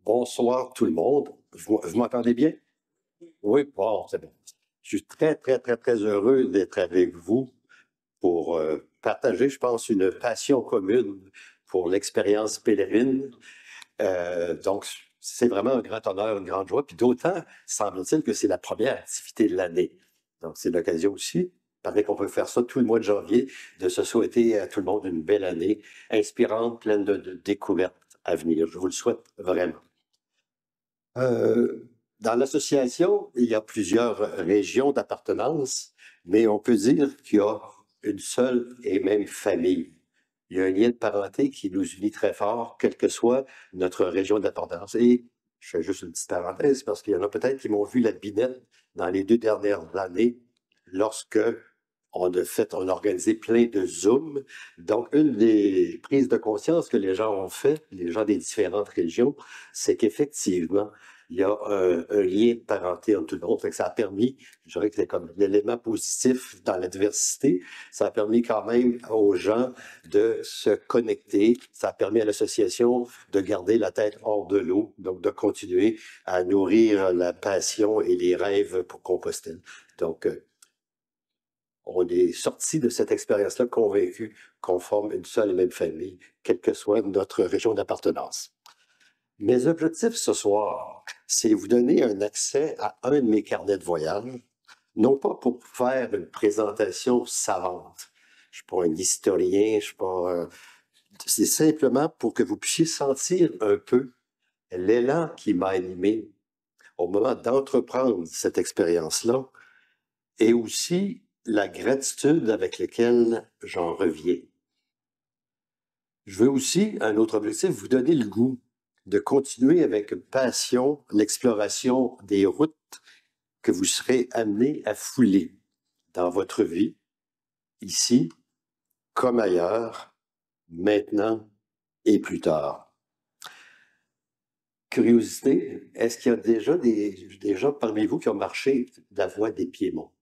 Bonsoir tout le monde. Vous m'entendez bien? Oui, bon, c'est bon. Je suis très, très, très, très heureux d'être avec vous pour partager, je pense, une passion commune pour l'expérience pèlerine. Donc, c'est vraiment un grand honneur, une grande joie. Puis d'autant, semble-t-il que c'est la première activité de l'année. Donc, c'est l'occasion aussi, paraît qu'on peut faire ça tout le mois de janvier, de se souhaiter à tout le monde une belle année, inspirante, pleine de découvertes à venir. Je vous le souhaite vraiment. Dans l'association, il y a plusieurs régions d'appartenance, mais on peut dire qu'il y a une seule et même famille. Il y a un lien de parenté qui nous unit très fort, quelle que soit notre région d'appartenance. Et je fais juste une petite parenthèse parce qu'il y en a peut-être qui m'ont vu la binette dans les 2 dernières années lorsque on a organisé plein de Zooms. Donc, une des prises de conscience que les gens ont fait, les gens des différentes régions, c'est qu'effectivement, il y a un lien de parenté entre tout le monde. Fait que ça a permis, je dirais que c'est comme l'élément positif dans la diversité, ça a permis quand même aux gens de se connecter. Ça a permis à l'association de garder la tête hors de l'eau, donc de continuer à nourrir la passion et les rêves pour Compostelle. Donc, on est sorti de cette expérience-là convaincu qu'on forme une seule et même famille, quelle que soit notre région d'appartenance. Mes objectifs ce soir, c'est vous donner un accès à un de mes carnets de voyage, non pas pour faire une présentation savante. Je suis pas un historien, je suis pas... c'est simplement pour que vous puissiez sentir un peu l'élan qui m'a animé au moment d'entreprendre cette expérience-là et aussi la gratitude avec laquelle j'en reviens. Je veux aussi, un autre objectif, vous donner le goût de continuer avec passion l'exploration des routes que vous serez amené à fouler dans votre vie, ici comme ailleurs, maintenant et plus tard. Curiosité, est-ce qu'il y a déjà des gens parmi vous qui ont marché la voie des Piémonts?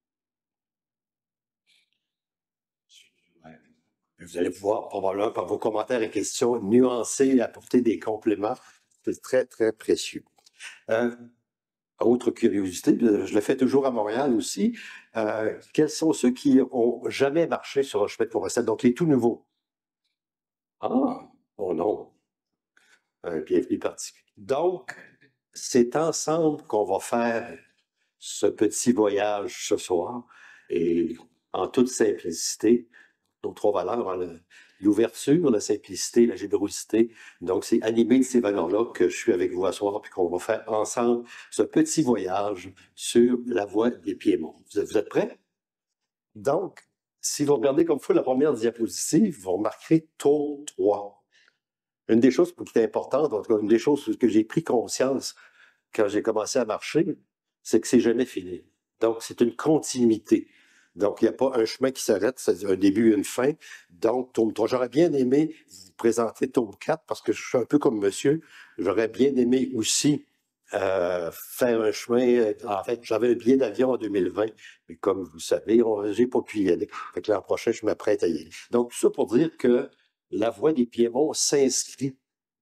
Vous allez pouvoir, probablement, par vos commentaires et questions, nuancer et apporter des compléments. C'est très, très précieux. Autre curiosité, je le fais toujours à Montréal aussi, quels sont ceux qui ont jamais marché sur un chemin de Compostelle, donc les tout nouveaux? Ah, oh non, un bienvenu particulier. Donc, c'est ensemble qu'on va faire ce petit voyage ce soir, et en toute simplicité, nos trois valeurs, hein, l'ouverture, la simplicité, la générosité. Donc, c'est animé de ces valeurs-là que je suis avec vous ce soir, puis qu'on va faire ensemble ce petit voyage sur la voie des Piémonts. Vous êtes prêts? Donc, si vous regardez comme il faut la première diapositive, vous remarquerez tour 3. Une des choses qui est importante, en tout cas, une des choses que j'ai pris conscience quand j'ai commencé à marcher, c'est que c'est jamais fini. Donc, c'est une continuité. Donc, il n'y a pas un chemin qui s'arrête, c'est un début et une fin. Donc, tome 3. J'aurais bien aimé vous présenter tome 4 parce que je suis un peu comme monsieur. J'aurais bien aimé aussi faire un chemin. En fait, j'avais un billet d'avion en 2020, mais comme vous savez, j'ai pas pu y aller. Fait que l'an prochain, je m'apprête à y aller. Donc, tout ça pour dire que la voie des Piémonts s'inscrit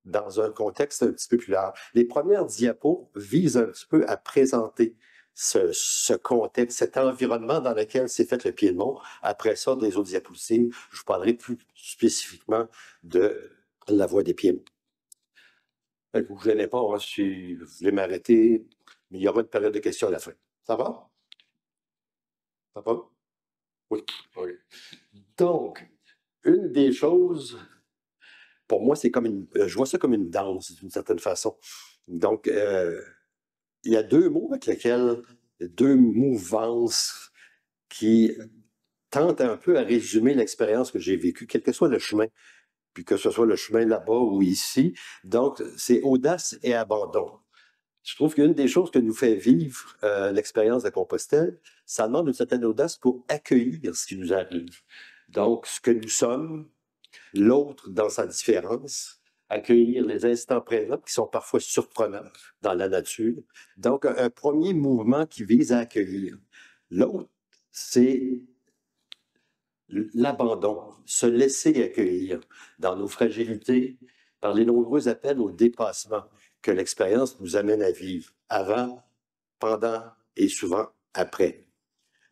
dans un contexte un petit peu plus large. Les premières diapos visent un petit peu à présenter ce contexte, cet environnement dans lequel s'est fait le Piémont. Après ça, des autres diapositives, je vous parlerai plus spécifiquement de la voie des Piémonts. Vous ne vous gênez pas, hein, si vous voulez m'arrêter, mais il y aura une période de questions à la fin. Ça va? Ça va? Oui. Oui. Donc, une des choses, pour moi, c'est comme je vois ça comme une danse, d'une certaine façon. Donc, il y a deux mots avec lesquels, deux mouvances qui tentent un peu à résumer l'expérience que j'ai vécue, quel que soit le chemin, puis que ce soit le chemin là-bas ou ici. Donc, c'est audace et abandon. Je trouve qu'une des choses que nous fait vivre l'expérience de Compostelle, ça demande une certaine audace pour accueillir ce qui nous arrive. Donc, ce que nous sommes, l'autre dans sa différence, accueillir les instants présents qui sont parfois surprenants dans la nature. Donc, un premier mouvement qui vise à accueillir. L'autre, c'est l'abandon, se laisser accueillir dans nos fragilités, par les nombreux appels au dépassement que l'expérience nous amène à vivre, avant, pendant et souvent après.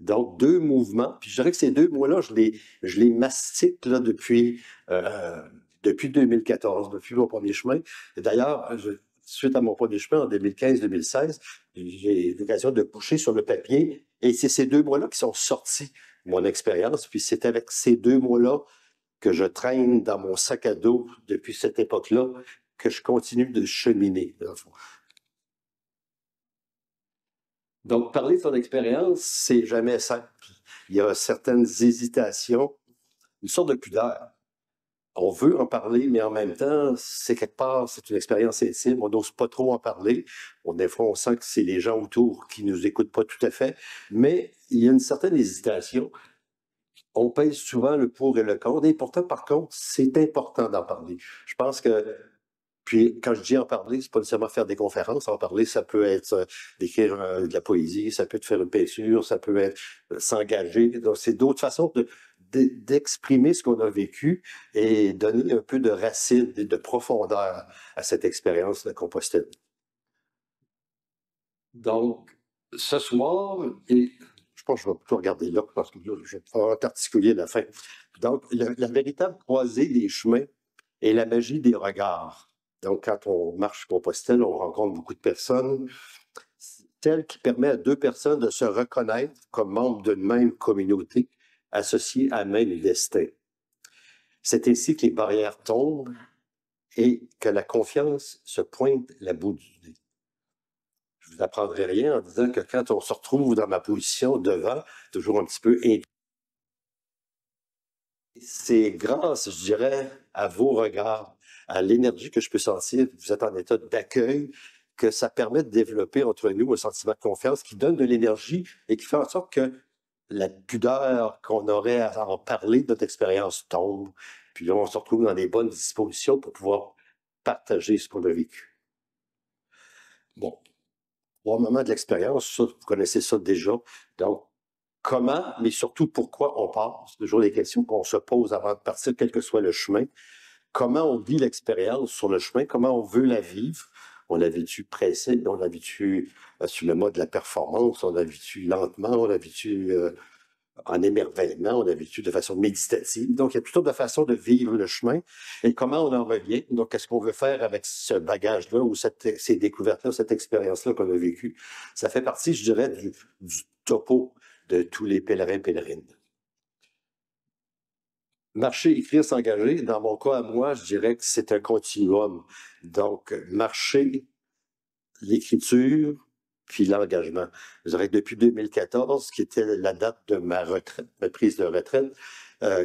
Donc, deux mouvements. Puis je dirais que ces deux mots-là, je les mastique là, depuis 2014, depuis mon premier chemin. Et d'ailleurs, suite à mon premier chemin en 2015-2016, j'ai eu l'occasion de coucher sur le papier. Et c'est ces deux mots-là qui sont sortis de mon expérience. Puis c'est avec ces deux mots-là que je traîne dans mon sac à dos depuis cette époque-là que je continue de cheminer. Donc, parler de son expérience, c'est jamais simple. Il y a certaines hésitations, une sorte de pudeur. On veut en parler, mais en même temps, c'est quelque part, c'est une expérience intime. On n'ose pas trop en parler. Bon, des fois, on sent que c'est les gens autour qui nous écoutent pas tout à fait, mais il y a une certaine hésitation. On pèse souvent le pour et le contre, et pourtant, par contre, c'est important d'en parler. Je pense que puis, quand je dis en parler, c'est pas nécessairement faire des conférences. En parler, ça peut être d'écrire de la poésie, ça peut être faire une peinture, ça peut être s'engager. Donc, c'est d'autres façons d'exprimer ce qu'on a vécu et donner un peu de racine et de profondeur à cette expérience de Compostelle. Donc, ce soir, et je pense que je vais plutôt regarder là parce que là, je vais pas t'articuler la fin. Donc, la véritable croisée des chemins et la magie des regards. Donc, quand on marche Compostelle, on rencontre beaucoup de personnes, telle qui permet à deux personnes de se reconnaître comme membres d'une même communauté, associées à un même destin. C'est ainsi que les barrières tombent et que la confiance se pointe la bout du nez. Je ne vous apprendrai rien en disant que quand on se retrouve dans ma position devant, toujours un petit peu c'est grâce, je dirais, à vos regards, à l'énergie que je peux sentir, vous êtes en état d'accueil, que ça permet de développer entre nous un sentiment de confiance qui donne de l'énergie et qui fait en sorte que la pudeur qu'on aurait à en parler de notre expérience tombe. Puis là, on se retrouve dans des bonnes dispositions pour pouvoir partager ce qu'on a vécu. Bon, au moment de l'expérience, ça, vous connaissez ça déjà. Donc, comment, mais surtout pourquoi on part? C'est toujours des questions qu'on se pose avant de partir, quel que soit le chemin. Comment on vit l'expérience sur le chemin? Comment on veut la vivre? On la vit-tu pressé? On la vit-tu sur le mode de la performance? On la vit-tu lentement? On la vit-tu en émerveillement? On la vit-tu de façon méditative? Donc, il y a toutes sortes de façons de vivre le chemin. Et comment on en revient? Donc, qu'est-ce qu'on veut faire avec ce bagage-là ou ces découvertes-là, cette expérience-là qu'on a vécue? Ça fait partie, je dirais, du topo de tous les pèlerins et pèlerines. Marcher, écrire, s'engager, dans mon cas à moi, je dirais que c'est un continuum. Donc, marcher, l'écriture, puis l'engagement. Je dirais que depuis 2014, qui était la date de ma retraite, ma prise de retraite,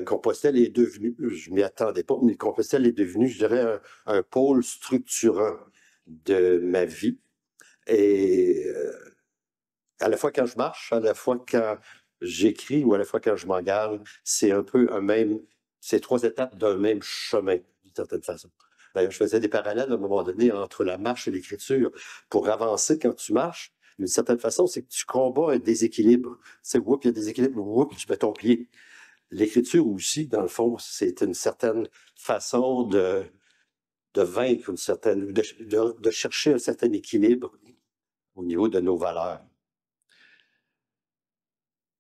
Compostelle est devenue, je m'y attendais pas, mais Compostelle est devenue, je dirais, un pôle structurant de ma vie. Et à la fois quand je marche, à la fois quand j'écris ou à la fois quand je m'engage, c'est un peu c'est trois étapes d'un même chemin, d'une certaine façon. D'ailleurs, je faisais des parallèles à un moment donné entre la marche et l'écriture. Pour avancer quand tu marches, d'une certaine façon, c'est que tu combats un déséquilibre. C'est il y a des déséquilibres, tu mets ton pied. L'écriture aussi, dans le fond, c'est une certaine façon de vaincre de chercher un certain équilibre au niveau de nos valeurs.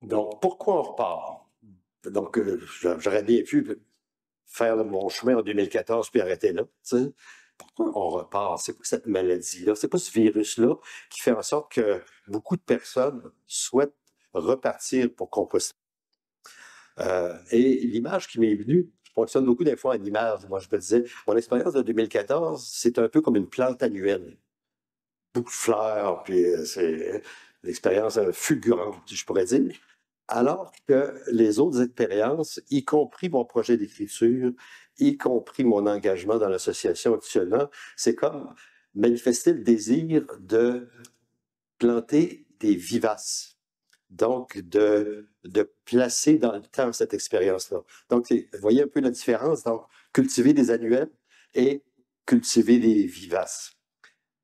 Donc, pourquoi on repart? Donc, j'aurais bien pu faire mon chemin en 2014 puis arrêter là. T'sais. Pourquoi on repart? C'est quoi cette maladie-là? C'est quoi ce virus-là qui fait en sorte que beaucoup de personnes souhaitent repartir pour composter? Et l'image qui m'est venue, je fonctionne beaucoup des fois en image. Moi, je me disais, mon expérience de 2014, c'est un peu comme une plante annuelle. Beaucoup de fleurs, puis c'est une expérience fulgurante, je pourrais dire. Alors que les autres expériences, y compris mon projet d'écriture, y compris mon engagement dans l'association actuellement, c'est comme manifester le désir de planter des vivaces. Donc, de placer dans le temps cette expérience-là. Donc, vous voyez un peu la différence. Donc, cultiver des annuels et cultiver des vivaces.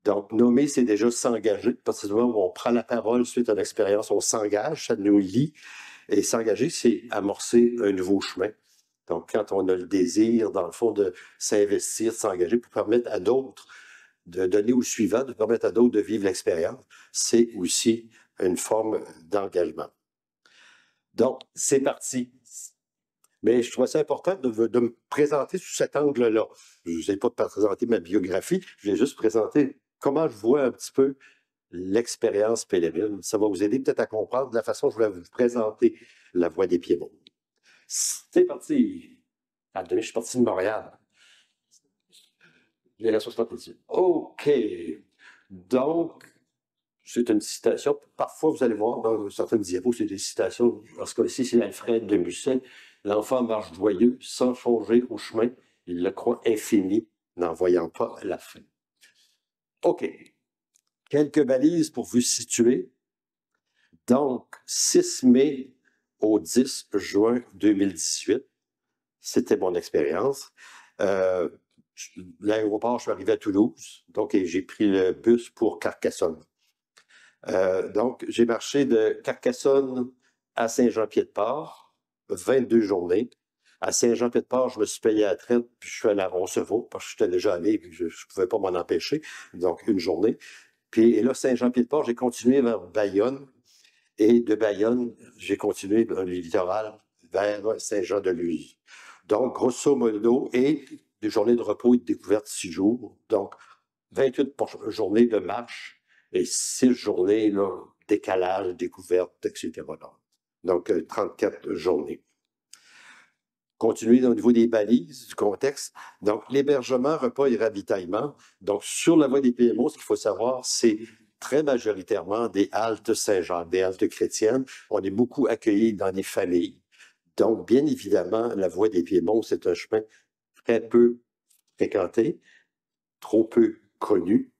Donc, nommer, c'est déjà s'engager. Parce que on prend la parole suite à l'expérience, on s'engage, ça nous lie. Et s'engager, c'est amorcer un nouveau chemin. Donc, quand on a le désir, dans le fond, de s'investir, de s'engager pour permettre à d'autres de donner au suivant, de permettre à d'autres de vivre l'expérience, c'est aussi une forme d'engagement. Donc, c'est parti. Mais je trouvais ça important de me présenter sous cet angle-là. Je ne vous ai pas présenté ma biographie, je vais juste présenter comment je vois un petit peu l'expérience pèlerine. Ça va vous aider peut-être à comprendre de la façon dont je voulais vous présenter la Voie des Piémonts. C'est parti. Je suis parti de Montréal. J'ai la 78. OK. Donc, c'est une citation. Parfois, vous allez voir dans certaines diapos, c'est des citations. En ce cas-ci, c'est Alfred de Musset. L'enfant marche joyeux, sans changer au chemin. Il le croit infini, n'en voyant pas la fin. OK. Quelques balises pour vous situer. Donc, 6 mai au 10 juin 2018, c'était mon expérience. L'aéroport, je suis arrivé à Toulouse, donc j'ai pris le bus pour Carcassonne. Donc, j'ai marché de Carcassonne à Saint-Jean-Pied-de-Port, 22 journées. À Saint-Jean-Pied-de-Port, je me suis payé à la traite, puis je suis allé à Roncevaux, parce que j'étais déjà allé, puis je ne pouvais pas m'en empêcher. Donc, une journée. Puis là, Saint-Jean-Pied-de-Port, j'ai continué vers Bayonne. Et de Bayonne, j'ai continué dans le littoral vers Saint-Jean-de-Luz. Donc, grosso modo, et des journées de repos et de découverte 6 jours. Donc, 28 journées de marche et 6 journées, là, décalage, découverte, etc. Donc, 34 journées. Continuer au niveau des balises, du contexte. Donc, l'hébergement, repas et ravitaillement. Donc, sur la Voie des Piémonts, ce qu'il faut savoir, c'est très majoritairement des haltes Saint-Jean, des haltes chrétiennes. On est beaucoup accueillis dans des familles. Donc, bien évidemment, la Voie des Piémonts, c'est un chemin très peu fréquenté, trop peu connu.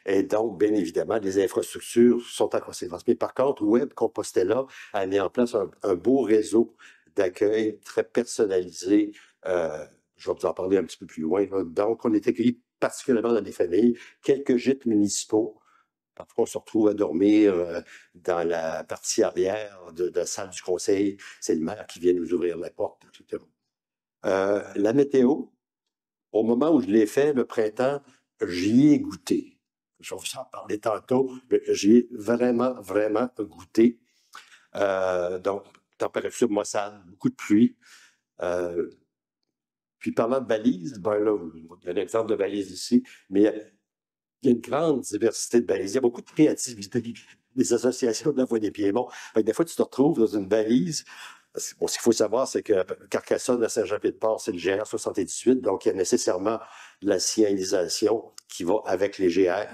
Et donc, bien évidemment, les infrastructures sont en conséquence. Mais par contre, Web Compostela a mis en place un beau réseau d'accueil très personnalisé. Je vais vous en parler un petit peu plus loin. Là. Donc, on est accueillis particulièrement dans des familles, quelques gîtes municipaux. Parfois, on se retrouve à dormir dans la partie arrière de la salle du conseil. C'est le maire qui vient nous ouvrir la porte, etc. La météo, au moment où je l'ai fait, le printemps, j'y ai goûté. Je vais vous en parler tantôt, mais j'y ai vraiment, vraiment goûté. Donc, température maussade, beaucoup de pluie. Puis parlant de balises, ben là, il y a un exemple de balise ici, mais il y a une grande diversité de balises. Il y a beaucoup de créativité des associations de la Voie des Piémonts. Des fois, tu te retrouves dans une balise. Bon, ce qu'il faut savoir, c'est que Carcassonne à Saint-Jean-Pied-de-Port, c'est le GR 78, donc il y a nécessairement la signalisation qui va avec les GR,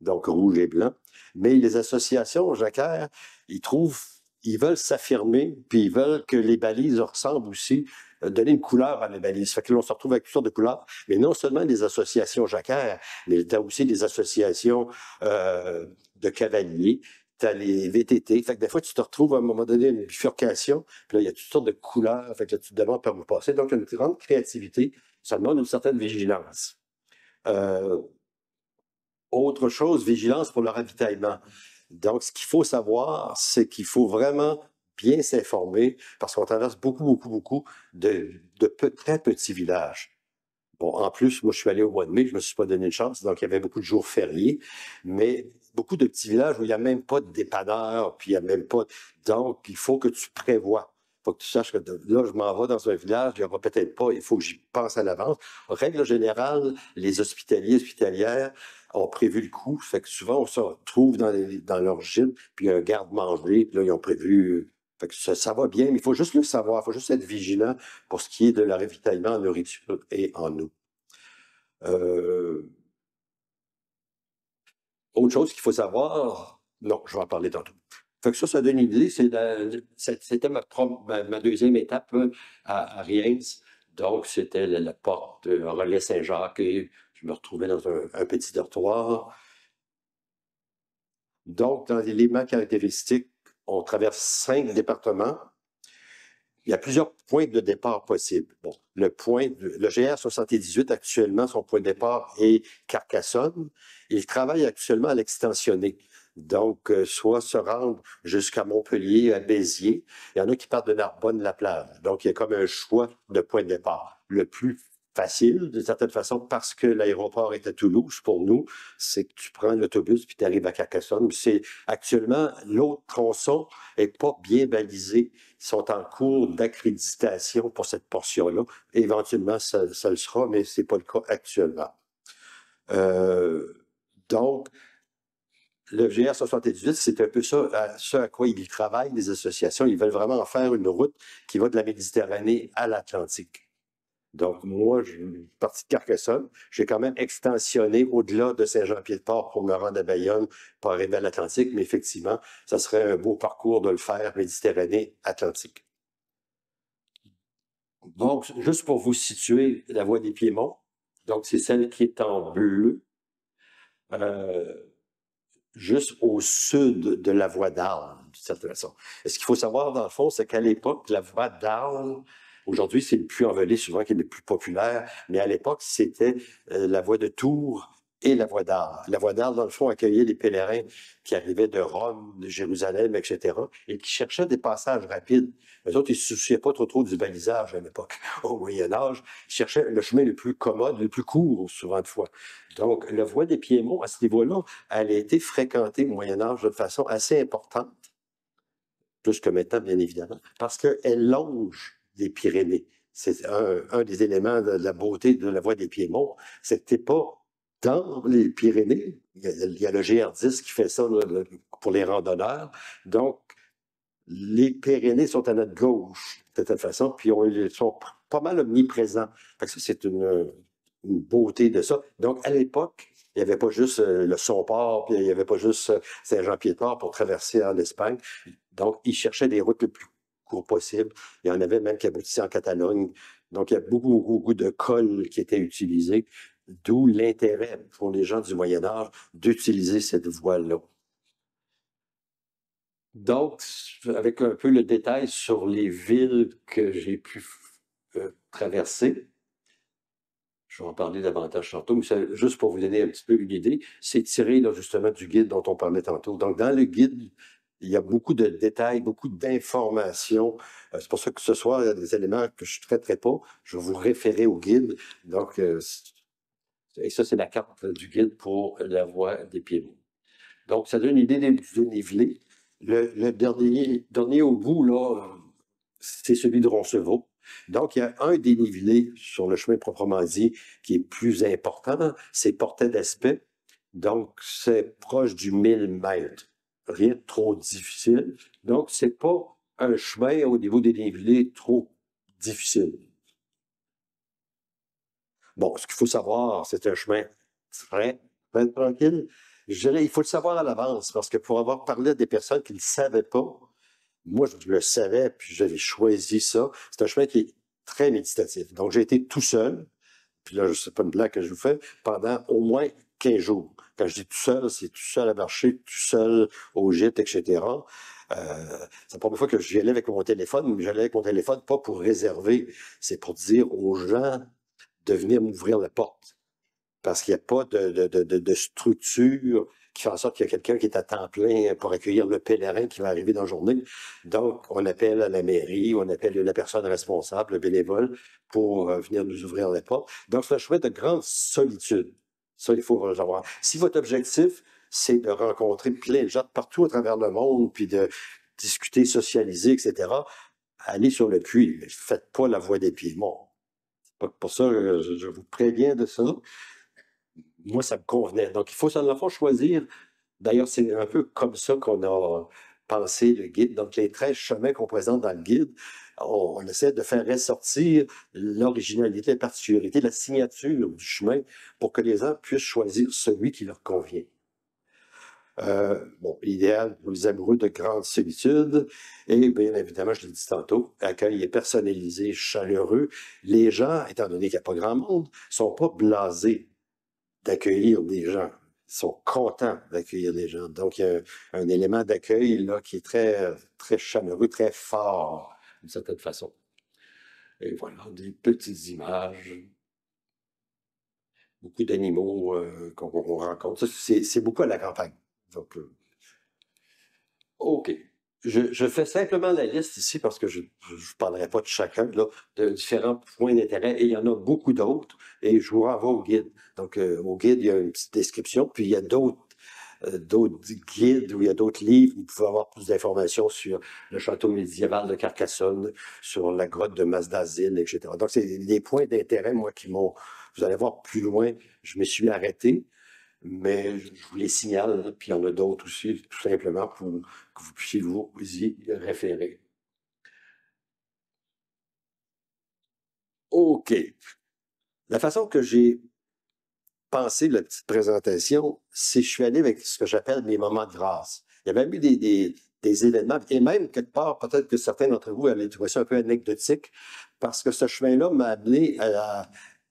donc rouge et blanc. Mais les associations, Jacquard, ils veulent s'affirmer, puis ils veulent que les balises ressemblent aussi, donner une couleur à les balises. Fait que là, on se retrouve avec toutes sortes de couleurs, mais non seulement des associations Jacquard, mais tu as aussi des associations de cavaliers, tu as les VTT. Fait que des fois, tu te retrouves à un moment donné une bifurcation, puis là, il y a toutes sortes de couleurs, fait que là, tu te demandes par où passer. Donc, une grande créativité, ça demande une certaine vigilance. Autre chose, vigilance pour le ravitaillement. Donc, ce qu'il faut savoir, c'est qu'il faut vraiment bien s'informer parce qu'on traverse beaucoup de très petits villages. Bon, en plus, moi, je suis allé au mois de mai, je ne me suis pas donné une chance, donc il y avait beaucoup de jours fériés, mais beaucoup de petits villages où il n'y a même pas de dépanneur, puis il n'y a même pas... Donc, il faut que tu prévois. Il faut que tu saches que là, je m'en vais dans un village, il n'y aura peut-être pas, il faut que j'y pense à l'avance. Règle générale, les hospitaliers, hospitalières ont prévu le coup, fait que souvent, on se retrouve dans leur gîte, puis il y a un garde-manger, puis là, ils ont prévu... Fait que ça va bien, mais il faut juste le savoir, il faut juste être vigilant pour ce qui est de la ravitaillement en nourriture et en eau. Autre chose qu'il faut savoir, non, je vais en parler tantôt. Fait que ça donne une idée, c'était ma deuxième étape à Riens. Donc, c'était la porte de Relais Saint-Jacques et je me retrouvais dans un petit dortoir. Donc, dans les éléments caractéristiques, on traverse 5 départements. Il y a plusieurs points de départ possibles. Bon, le GR 78, actuellement, son point de départ est Carcassonne. Il travaille actuellement à l'extensionner. Donc, soit se rendre jusqu'à Montpellier, à Béziers. Il y en a qui partent de Narbonne-la-Plage. Donc, il y a comme un choix de point de départ. Le plus facile, d'une certaine façon, parce que l'aéroport est à Toulouse. Pour nous, c'est que tu prends l'autobus puis tu arrives à Carcassonne. Actuellement, l'autre tronçon n'est pas bien balisé. Ils sont en cours d'accréditation pour cette portion-là. Éventuellement, ça le sera, mais ce n'est pas le cas actuellement. Donc, le GR 78, c'est un peu ça, ce à quoi ils travaillent, les associations. Ils veulent vraiment en faire une route qui va de la Méditerranée à l'Atlantique. Donc, moi, je suis parti de Carcassonne. J'ai quand même extensionné au-delà de Saint-Jean-Pied-de-Port pour me rendre à Bayonne, pour arriver à l'Atlantique. Mais effectivement, ça serait un beau parcours de le faire, Méditerranée-Atlantique. Donc, juste pour vous situer, la voie des Piémonts, donc c'est celle qui est en bleu. Juste au sud de la voie d'Arles, d'une certaine façon. Et ce qu'il faut savoir, dans le fond, c'est qu'à l'époque, la voie d'Arles, aujourd'hui, c'est le Puy-en-Velay souvent qui est le plus populaire, mais à l'époque, c'était la voie de Tours et la voie d'Arles. La voie d'Arles, dans le fond, accueillait les pèlerins qui arrivaient de Rome, de Jérusalem, etc., et qui cherchaient des passages rapides. Les autres, ils ne se souciaient pas trop du balisage à l'époque, au Moyen-Âge. Ils cherchaient le chemin le plus commode, le plus court, souvent de fois. Donc, la voie des Piémonts, à ce niveau-là, elle a été fréquentée au Moyen-Âge de façon assez importante, plus que maintenant, bien évidemment, parce qu'elle longe les Pyrénées. C'est un des éléments de la beauté de la voie des Piémonts. C'était pas dans les Pyrénées. Il y a le GR10 qui fait ça là, pour les randonneurs. Donc, les Pyrénées sont à notre gauche, de toute façon, puis ils sont pas mal omniprésents. Fait que ça, c'est une beauté de ça. Donc, à l'époque, il n'y avait pas juste le Somport, puis il n'y avait pas juste Saint-Jean-Pied-de-Port pour traverser en Espagne. Donc, ils cherchaient des routes le plus courtes possible. Il y en avait même qui aboutissaient en Catalogne. Donc, il y a beaucoup de cols qui étaient utilisés, d'où l'intérêt pour les gens du Moyen Âge d'utiliser cette voie-là. Donc, avec un peu le détail sur les villes que j'ai pu traverser, je vais en parler davantage tantôt, mais juste pour vous donner un petit peu une idée, c'est tiré là, justement du guide dont on parlait tantôt. Donc, dans le guide, il y a beaucoup de détails, beaucoup d'informations. C'est pour ça que ce soir, il y a des éléments que je ne traiterai pas. Je vais vous référer au guide. Donc, et ça, c'est la carte du guide pour la voie des Piémonts. Donc, ça donne une idée du dénivelé. Le dernier au bout, là, c'est celui de Roncevaux. Donc, il y a un dénivelé sur le chemin proprement dit qui est plus important, c'est Portet d'Espet. Donc, c'est proche du 1000 mètres. Rien de trop difficile. Donc, c'est pas un chemin au niveau des dénivelés trop difficile. Bon, ce qu'il faut savoir, c'est un chemin très tranquille. Je dirais, il faut le savoir à l'avance, parce que pour avoir parlé à des personnes qui ne le savaient pas, moi, je le savais, puis j'avais choisi ça. C'est un chemin qui est très méditatif. Donc, j'ai été tout seul, puis là, c'est pas une blague que je vous fais, pendant au moins 15 jours. Quand je dis tout seul, c'est tout seul à marcher, tout seul au gîte, etc. C'est la première fois que j'y allais avec mon téléphone, mais j'allais avec mon téléphone pas pour réserver, c'est pour dire aux gens de venir m'ouvrir la porte. Parce qu'il n'y a pas de structure qui fait en sorte qu'il y a quelqu'un qui est à temps plein pour accueillir le pèlerin qui va arriver dans la journée. Donc, on appelle à la mairie, on appelle la personne responsable, le bénévole, pour venir nous ouvrir les portes. Donc, c'est un chemin de grande solitude. Ça, il faut le savoir. Si votre objectif, c'est de rencontrer plein de gens de partout à travers le monde, puis de discuter, socialiser, etc., allez sur le puits, mais faites pas la voie des Piémonts. Pour ça, je vous préviens de ça. Moi, ça me convenait. Donc, il faut, dans le fond, choisir. D'ailleurs, c'est un peu comme ça qu'on a pensé le guide. Donc, les 13 chemins qu'on présente dans le guide, on essaie de faire ressortir l'originalité, la particularité, la signature du chemin pour que les gens puissent choisir celui qui leur convient. Bon, idéal pour les amoureux de grande solitude. Et bien évidemment, je l'ai dit tantôt, accueil est personnalisé, chaleureux. Les gens, étant donné qu'il n'y a pas grand monde, ne sont pas blasés d'accueillir des gens. Ils sont contents d'accueillir des gens. Donc, il y a un élément d'accueil là qui est très, très chaleureux, très fort, d'une certaine façon. Et voilà, des petites images, beaucoup d'animaux qu'on rencontre. Ça, c'est beaucoup à la campagne. Donc, OK. Je fais simplement la liste ici parce que je ne parlerai pas de chacun, là, de différents points d'intérêt, et il y en a beaucoup d'autres, et je vous renvoie au guide. Donc, au guide, il y a une petite description, puis il y a d'autres guides où il y a d'autres livres où vous pouvez avoir plus d'informations sur le château médiéval de Carcassonne, sur la grotte de Mazdazine, etc. Donc, c'est des points d'intérêt, moi, qui m'ont... Vous allez voir plus loin, je me suis arrêté, mais je vous les signale, là, puis il y en a d'autres aussi, tout simplement pour que vous puissiez vous y référer. OK. La façon que j'ai pensé la petite présentation, c'est que je suis allé avec ce que j'appelle mes moments de grâce. Il y avait eu des événements, et même quelque part, peut-être que certains d'entre vous allaient trouver ça un peu anecdotique, parce que ce chemin-là m'a amené à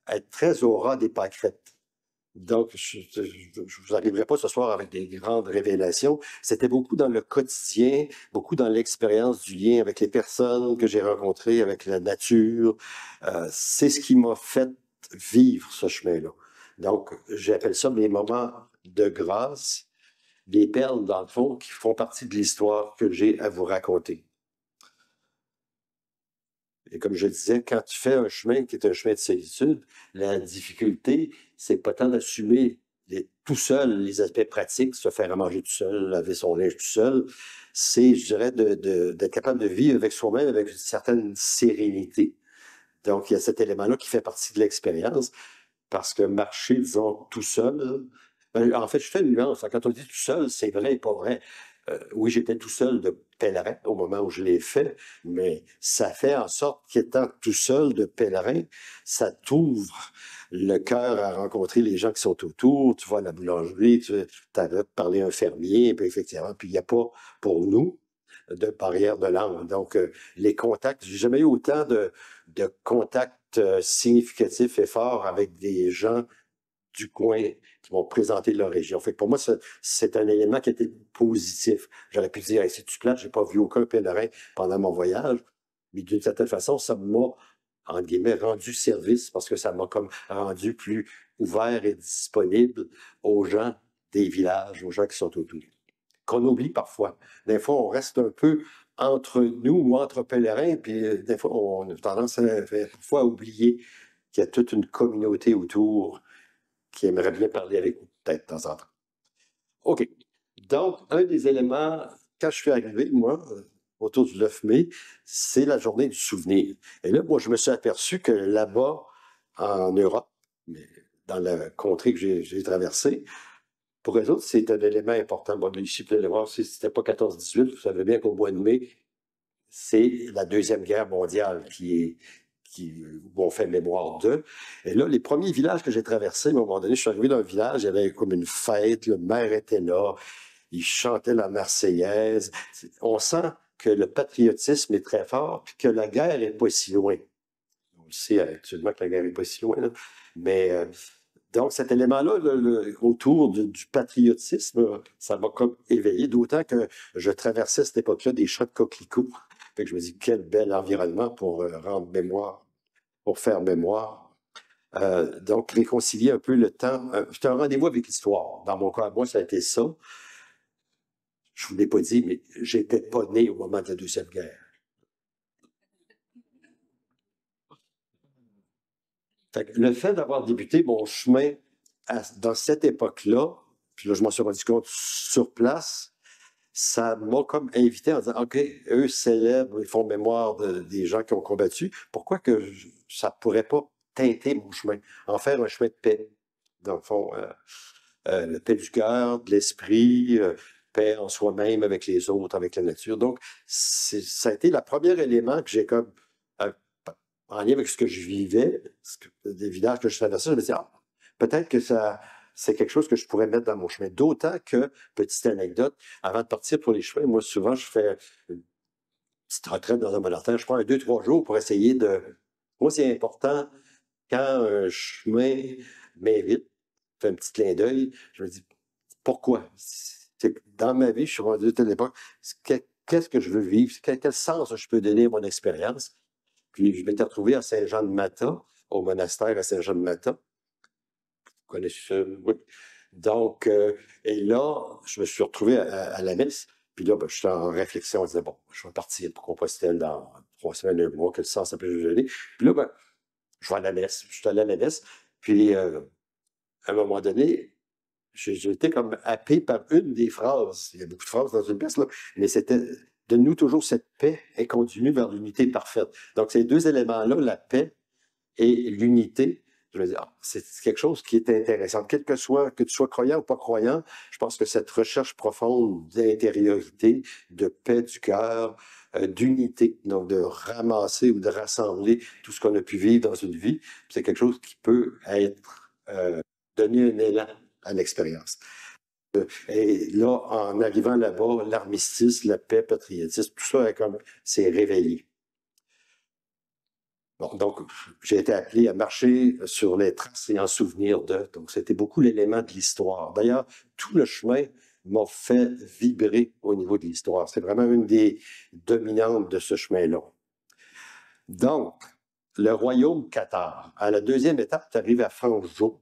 être très au ras des pâquerettes. Donc, je ne vous arriverai pas ce soir avec des grandes révélations. C'était beaucoup dans le quotidien, beaucoup dans l'expérience du lien avec les personnes que j'ai rencontrées, avec la nature. C'est ce qui m'a fait vivre ce chemin-là. Donc, j'appelle ça mes moments de grâce, des perles, dans le fond, qui font partie de l'histoire que j'ai à vous raconter. Et comme je disais, quand tu fais un chemin qui est un chemin de solitude, la difficulté, c'est pas tant d'assumer tout seul les aspects pratiques, se faire à manger tout seul, laver son linge tout seul, c'est, je dirais, d'être capable de vivre avec soi-même avec une certaine sérénité. Donc, il y a cet élément-là qui fait partie de l'expérience, parce que marcher, disons, tout seul, ben, en fait, je fais une nuance. Quand on dit tout seul, c'est vrai et pas vrai. Oui, j'étais tout seul de pèlerin au moment où je l'ai fait, mais ça fait en sorte qu'étant tout seul de pèlerin, ça t'ouvre le cœur à rencontrer les gens qui sont autour. Tu vas à la boulangerie, tu as parlé à un fermier, puis effectivement, puis il n'y a pas, pour nous, de barrière de langue. Donc, les contacts, j'ai jamais eu autant de contacts significatifs et forts avec des gens du coin qui m'ont présenté leur région. Fait que pour moi, c'est un élément qui était positif. J'aurais pu dire, hey, c'est-tu plate, j'ai pas vu aucun pèlerin pendant mon voyage, mais d'une certaine façon, ça m'a, entre guillemets, rendu service parce que ça m'a comme rendu plus ouvert et disponible aux gens des villages, aux gens qui sont autour. Qu'on oublie parfois. Des fois, on reste un peu entre nous ou entre pèlerins, puis des fois, on a tendance parfois à oublier qu'il y a toute une communauté autour qui aimerait bien parler avec vous, peut-être de temps en temps. OK. Donc, un des éléments, quand je suis arrivé, moi, autour du 9 mai, c'est la journée du souvenir. Et là, moi, je me suis aperçu que là-bas, en Europe, mais dans la contrée que j'ai traversée, pour eux autres, c'est un élément important. Bon, ici, vous allez voir, si c'était pas 14-18, vous savez bien qu'au mois de mai, c'est la Deuxième Guerre mondiale où on fait mémoire d'eux. Et là, les premiers villages que j'ai traversés, à un moment donné, je suis arrivé dans un village, il y avait comme une fête, le maire était là, il chantait la Marseillaise. On sent que le patriotisme est très fort, puis que la guerre n'est pas si loin. On le sait actuellement que la guerre n'est pas si loin, là. Mais donc, cet élément-là, autour du patriotisme, ça m'a comme éveillé, d'autant que je traversais à cette époque-là des champs de coquelicots. Fait que je me dis, quel bel environnement pour rendre mémoire, pour faire mémoire. Donc, réconcilier un peu le temps. C'était un rendez-vous avec l'histoire. Dans mon cas, moi, ça a été ça. Je ne vous l'ai pas dit, mais j'étais pas né au moment de la Deuxième Guerre. Fait que le fait d'avoir débuté mon chemin dans cette époque-là, puis là, je m'en suis rendu compte sur place, ça m'a comme invité en disant, OK, eux célèbrent, ils font mémoire des gens qui ont combattu. Pourquoi que ça pourrait pas teinter mon chemin, en faire un chemin de paix, dans le fond, la paix du cœur, de l'esprit, paix en soi-même avec les autres, avec la nature. Donc, ça a été le premier élément que j'ai comme, euh, en lien avec ce que je vivais, des villages que je traversais, je me disais, ah, peut-être que c'est quelque chose que je pourrais mettre dans mon chemin. D'autant que, petite anecdote, avant de partir pour les chemins, moi, souvent, je fais une petite retraite dans un monastère. Je prends 2-3 jours pour essayer de... Moi, c'est important, quand un chemin m'invite, fait un petit clin d'œil, je me dis, pourquoi? Dans ma vie, je suis rendu à telle époque, qu'est-ce que je veux vivre? Quel sens je peux donner à mon expérience? Puis je m'étais retrouvé à Saint-Jean-de-Mata, au monastère à Saint-Jean-de-Mata. Vous connaissez ça? Oui. Donc, et là, je me suis retrouvé à la messe. Puis là, ben, j'étais en réflexion, on disait, bon, je vais partir pour Compostelle dans 3 semaines, un mois, que le sens ça peut déjeuner. Puis là, ben, je vais à la messe. Je suis allé à la messe. Puis, à un moment donné, j'ai été comme happé par une des phrases. Il y a beaucoup de phrases dans une pièce, là, mais c'était donne-nous toujours cette paix et conduis-nous vers l'unité parfaite. Donc, ces deux éléments-là, la paix et l'unité, je veux dire, c'est quelque chose qui est intéressant. Quel que soit, que tu sois croyant ou pas croyant, je pense que cette recherche profonde d'intériorité, de paix du cœur, d'unité, donc de ramasser ou de rassembler tout ce qu'on a pu vivre dans une vie, c'est quelque chose qui peut être donner un élan à l'expérience. Et là, en arrivant là-bas, l'armistice, la paix, le patriotisme, tout ça s'est réveillé. Bon, donc, j'ai été appelé à marcher sur les traces et en souvenir de. Donc, c'était beaucoup l'élément de l'histoire. D'ailleurs, tout le chemin m'a fait vibrer au niveau de l'histoire. C'est vraiment une des dominantes de ce chemin-là. Donc, le royaume Qatar. À la deuxième étape, tu arrives à Fanjo.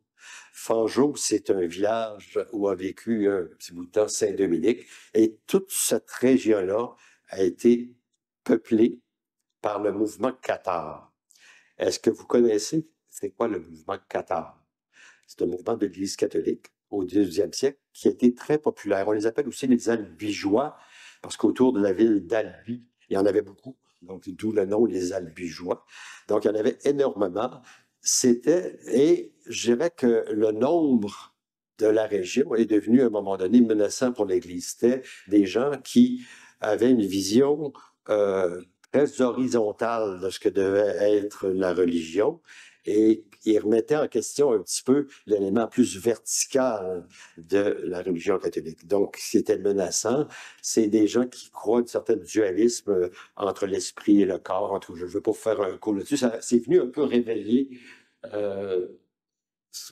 Fanjo, c'est un village où a vécu un petit bout de temps Saint-Dominique. Et toute cette région-là a été peuplée par le mouvement Qatar. Est-ce que vous connaissez c'est quoi le mouvement Qatar? C'est un mouvement de l'Église catholique au 12e siècle qui a été très populaire. On les appelle aussi les Albigeois parce qu'autour de la ville d'Albi, il y en avait beaucoup. Donc, d'où le nom, les Albigeois. Donc, il y en avait énormément. Et je dirais que le nombre de la région est devenu à un moment donné menaçant pour l'Église. C'était des gens qui avaient une vision très horizontale de ce que devait être la religion et ils remettaient en question un petit peu l'élément plus vertical de la religion catholique. Donc, c'était menaçant. C'est des gens qui croient un certain dualisme entre l'esprit et le corps. Je ne veux pas faire un cours là-dessus. C'est venu un peu réveiller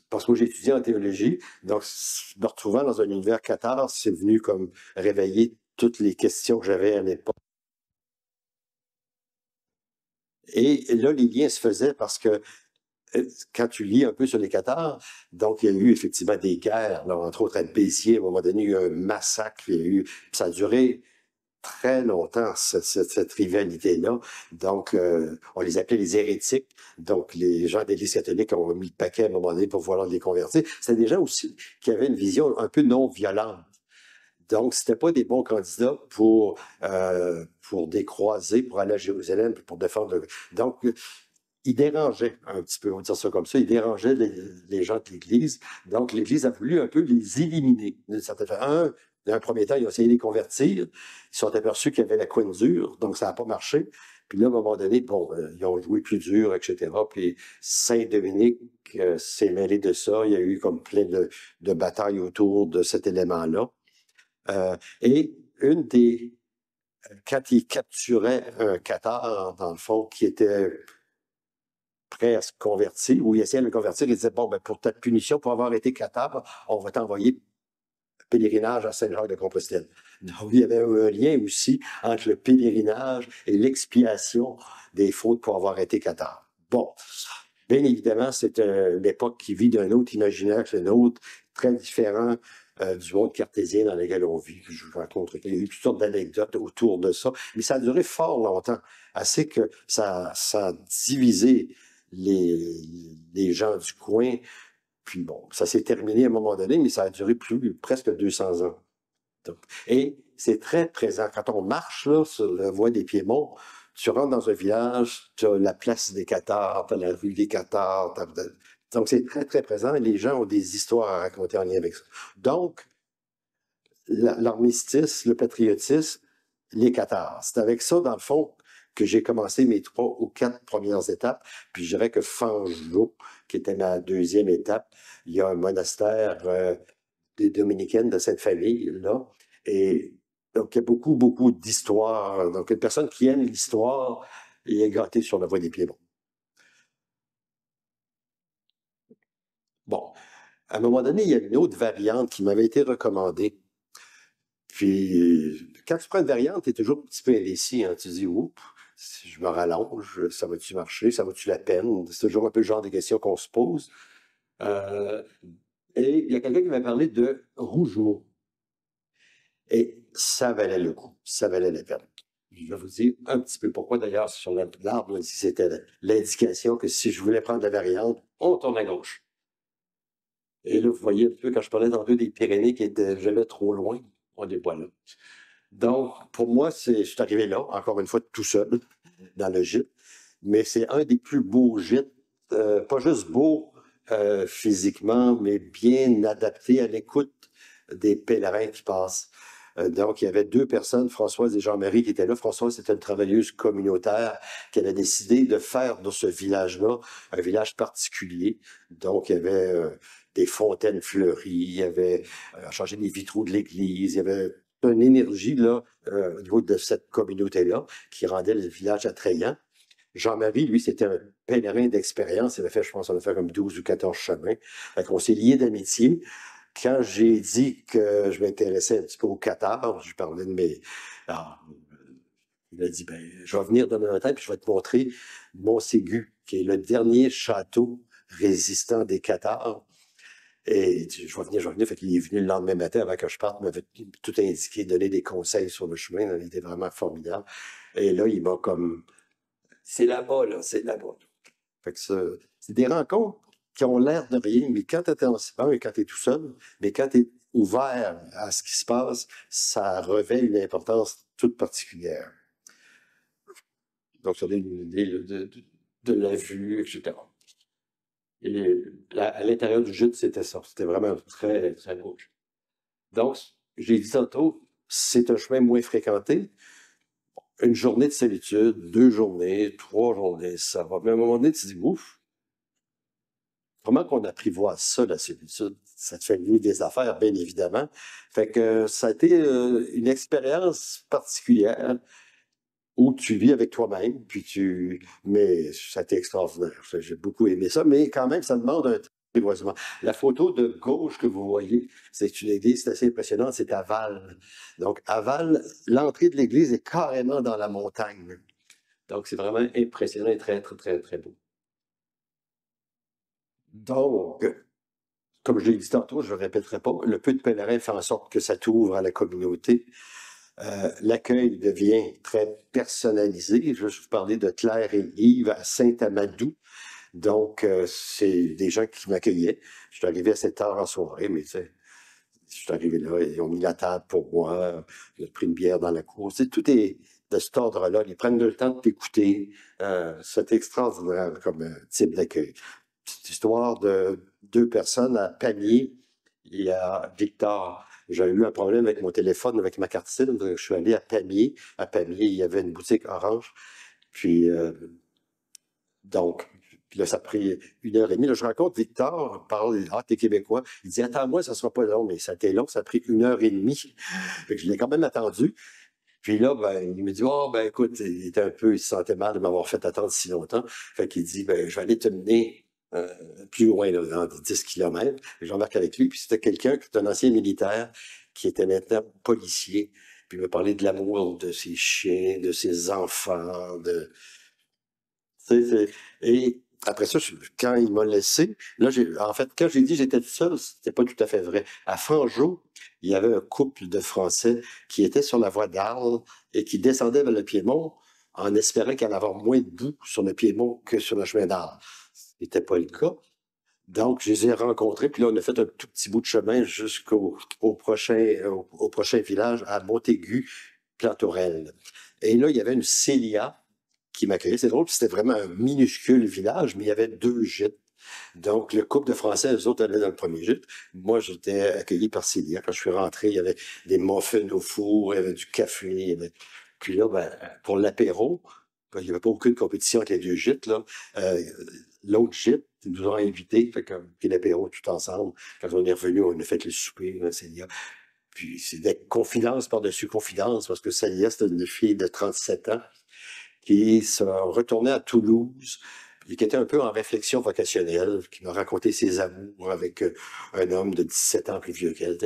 parce que moi, j'ai étudié en théologie, donc me retrouvant dans un univers cathare, c'est venu comme réveiller toutes les questions que j'avais à l'époque. Et là, les liens se faisaient parce que quand tu lis un peu sur les Cathares, donc il y a eu effectivement des guerres, là, entre autres à Béziers, à un moment donné, il y a eu un massacre, ça a duré très longtemps, cette rivalité-là. Donc, on les appelait les hérétiques. Donc, les gens de l'Église catholique ont mis le paquet à un moment donné pour vouloir les convertir. C'était des gens aussi qui avaient une vision un peu non violente. Donc, c'était pas des bons candidats pour décroiser, pour aller à Jérusalem, pour défendre Donc, ils dérangeaient un petit peu, on va dire ça comme ça, ils dérangeaient les gens de l'Église. Donc, l'Église a voulu un peu les éliminer d'une certaine façon. Dans un premier temps, ils ont essayé de les convertir. Ils se sont aperçus qu'il y avait la coin dure, donc ça n'a pas marché. Puis là, à un moment donné, bon, ils ont joué plus dur, etc. Puis Saint-Dominique s'est mêlé de ça. Il y a eu comme plein de batailles autour de cet élément-là. Et quand ils capturaient un Qatar, dans le fond, qui était prêt à se convertir, ou il essayait de le convertir, il disait, bon, ben, pour ta punition, pour avoir été Qatar, on va t'envoyer pèlerinage à Saint-Jacques-de-Compostelle. Donc, il y avait un lien aussi entre le pèlerinage et l'expiation des fautes pour avoir été Qatar. Bon, bien évidemment, c'est une époque qui vit d'un autre imaginaire que le nôtre, très différent du monde cartésien dans lequel on vit. Je vous raconte, il y a eu toutes sortes d'anecdotes autour de ça, mais ça a duré fort longtemps, assez que ça a divisé les gens du coin. Puis bon, ça s'est terminé à un moment donné, mais ça a duré presque 200 ans. Donc, et c'est très présent. Quand on marche là, sur la voie des Piémonts, tu rentres dans un village, tu as la place des Cathares, tu as la rue des Cathares. Donc, c'est très, très présent et les gens ont des histoires à raconter en lien avec ça. Donc, l'armistice, le patriotisme, les Cathares. C'est avec ça, dans le fond, que j'ai commencé mes 3 ou 4 premières étapes. Puis je dirais que Fanjo, qui était ma deuxième étape, il y a un monastère des dominicaines de cette famille-là. Et donc, il y a beaucoup, beaucoup d'histoires. Donc, une personne qui aime l'histoire est gâtée sur la voie des Piémonts. Bon, à un moment donné, il y a une autre variante qui m'avait été recommandée. Puis, quand tu prends une variante, tu es toujours un petit peu indécis. Hein? Tu te dis, oups, si je me rallonge, ça va-tu marcher? Ça va-tu la peine? C'est toujours un peu le genre de questions qu'on se pose. Et il y a quelqu'un qui m'a parlé de Rougemont. Et ça valait le coup, ça valait la peine. Je vais vous dire un petit peu pourquoi, d'ailleurs, sur l'arbre, ici, c'était l'indication que si je voulais prendre la variante, on tourne à gauche. Et là, vous voyez un peu, quand je parlais tantôt des Pyrénées qui étaient jamais trop loin, on les voit là. Donc, pour moi, je suis arrivé là, encore une fois, tout seul, dans le gîte, mais c'est un des plus beaux gîtes, pas juste beau physiquement, mais bien adapté à l'écoute des pèlerins qui passent. Donc, il y avait deux personnes, Françoise et Jean-Marie, qui étaient là. Françoise, c'était une travailleuse communautaire qui avait décidé de faire de ce village-là un village particulier. Donc, il y avait des fontaines fleuries, il y avait changé les vitraux de l'église, il y avait une énergie là, au niveau de cette communauté-là qui rendait le village attrayant. Jean-Marie, lui, c'était un pèlerin d'expérience. Il avait fait, je pense, on a fait comme 12 ou 14 chemins. Fait qu'on s'est liés d'amitié. Quand j'ai dit que je m'intéressais un petit peu au Qatar, je parlais de mes... Alors, il a dit, ben, je vais venir demain matin, puis je vais te montrer Montségur, qui est le dernier château résistant des Qatars. Et je vais venir. Fait qu'il est venu le lendemain matin avant que je parte, il m'avait tout indiqué, donné des conseils sur le chemin. Il était vraiment formidable. Et là, il m'a comme... C'est là-bas, là, c'est là-bas. Fait que c'est des rencontres qui ont l'air de rien, mais quand tu es en et quand tu es tout seul, mais quand tu es ouvert à ce qui se passe, ça revêt une importance toute particulière. Donc, ça donne une idée de la vue, etc. Et à l'intérieur du gîte, c'était ça. C'était vraiment très, très beau. Donc, j'ai dit tantôt, c'est un chemin moins fréquenté. Une journée de solitude, 2 journées, 3 journées, ça va. Mais à un moment donné, tu te dis, ouf, comment qu'on apprivoise ça, la solitude? Ça te fait vivre des affaires, bien évidemment. Fait que ça a été une expérience particulière où tu vis avec toi-même, mais ça a été extraordinaire. J'ai beaucoup aimé ça, mais quand même, ça demande un apprivoisement. La photo de gauche que vous voyez, c'est une église, c'est assez impressionnant, c'est à Val. Donc, à Val, l'entrée de l'église est carrément dans la montagne. Donc, c'est vraiment impressionnant et très, très, très, très beau. Donc, comme je l'ai dit tantôt, je ne le répéterai pas, le peu de pèlerins fait en sorte que ça t'ouvre à la communauté. L'accueil devient très personnalisé. Je vais vous parler de Claire et Yves à Saint-Amadou. Donc, c'est des gens qui m'accueillaient. Je suis arrivé à 7 heures en soirée, mais tu sais, je suis arrivé là, ils ont mis la table pour moi, j'ai pris une bière dans la cour. Tu sais, tout est de cet ordre-là. Ils prennent le temps de t'écouter. C'est extraordinaire comme type d'accueil. Petite histoire de 2 personnes à Pamiers. Il y a Victor. J'ai eu un problème avec mon téléphone, avec ma carte SIM. Donc, je suis allé à Pamiers. À Pamiers, il y avait une boutique Orange. Puis, donc, puis là, ça a pris 1h30. Là, je rencontre Victor, parle, ah, t'es Québécois. Il dit, attends-moi, ça sera pas long, mais ça a été long, ça a pris 1h30. Fait que je l'ai quand même attendu. Puis là, ben, il me dit, oh, ben, écoute, il se sentait mal de m'avoir fait attendre si longtemps. Fait qu'il dit, ben, je vais aller te mener plus loin, là, dans 10 kilomètres. J'embarque avec lui, puis c'était quelqu'un qui est un ancien militaire, qui était maintenant policier. Puis il me parlait de l'amour de ses chiens, de ses enfants, et après ça, quand il m'a laissé, là, en fait, quand j'ai dit que j'étais tout seul, c'était pas tout à fait vrai. À Fangeau, il y avait un couple de Français qui était sur la voie d'Arles et qui descendaient vers le Piémont en espérant qu'il allait y avoir moins de boue sur le Piémont que sur le chemin d'Arles. Ce n'était pas le cas. Donc, je les ai rencontrés, puis là, on a fait un tout petit bout de chemin jusqu'au prochain village à Montaigu, Plantaurel. Et là, il y avait une Célia qui m'accueillait. C'est drôle, c'était vraiment un minuscule village, mais il y avait 2 gîtes. Donc, le couple de Français, eux autres allaient dans le premier gîte. Moi, j'étais accueilli par Célia. Quand je suis rentré, il y avait des muffins au four, il y avait du café. Puis là, ben, pour l'apéro, ben, il n'y avait pas aucune compétition entre les 2 gîtes, là. L'autre gîte, ils nous ont invités, fait qu'on a pris l'apéro tout ensemble. Quand on est revenu, on a fait le souper, là, Célia. Puis c'était confidence par-dessus confidence, parce que Célia, c'était une fille de 37 ans qui se retournait à Toulouse, et qui était un peu en réflexion vocationnelle, qui m'a raconté ses amours avec un homme de 17 ans plus vieux qu'elle.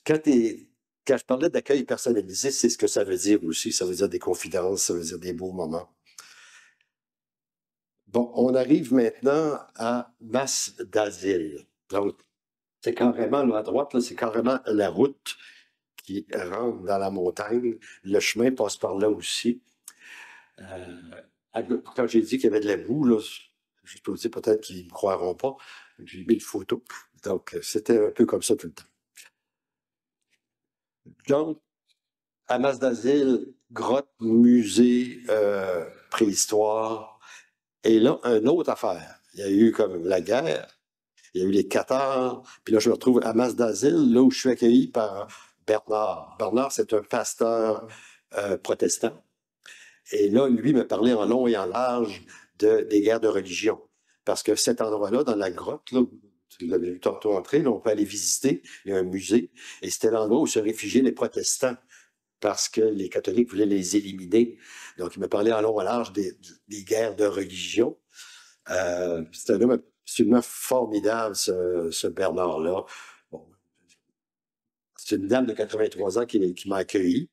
Quand je parlais d'accueil personnalisé, c'est ce que ça veut dire aussi. Ça veut dire des confidences, ça veut dire des beaux moments. Bon, on arrive maintenant à Mas d'Asile. Donc, c'est carrément, là, à droite, là, c'est carrément la route qui rentre dans la montagne. Le chemin passe par là aussi. Quand j'ai dit qu'il y avait de la boue, là, je peux vous dire peut-être qu'ils ne me croiront pas. J'ai mis une photo. Donc, c'était un peu comme ça tout le temps. Donc, Hamas d'Asile, grotte, musée, préhistoire. Et là, une autre affaire. Il y a eu comme la guerre, il y a eu les Qatars, puis là, je me retrouve à Hamas d'Asile, là où je suis accueilli par Bernard. Bernard, c'est un pasteur protestant. Et là, lui me parlait en long et en large des guerres de religion. Parce que cet endroit-là, dans la grotte, là, tu l'avais vu tantôt entrer, là, on peut aller visiter, il y a un musée, et c'était l'endroit où se réfugiaient les protestants parce que les catholiques voulaient les éliminer. Donc, il me parlait en long et en large des guerres de religion. C'est un homme absolument formidable, ce Bernard-là. Bon, c'est une dame de 83 ans qui m'a accueilli.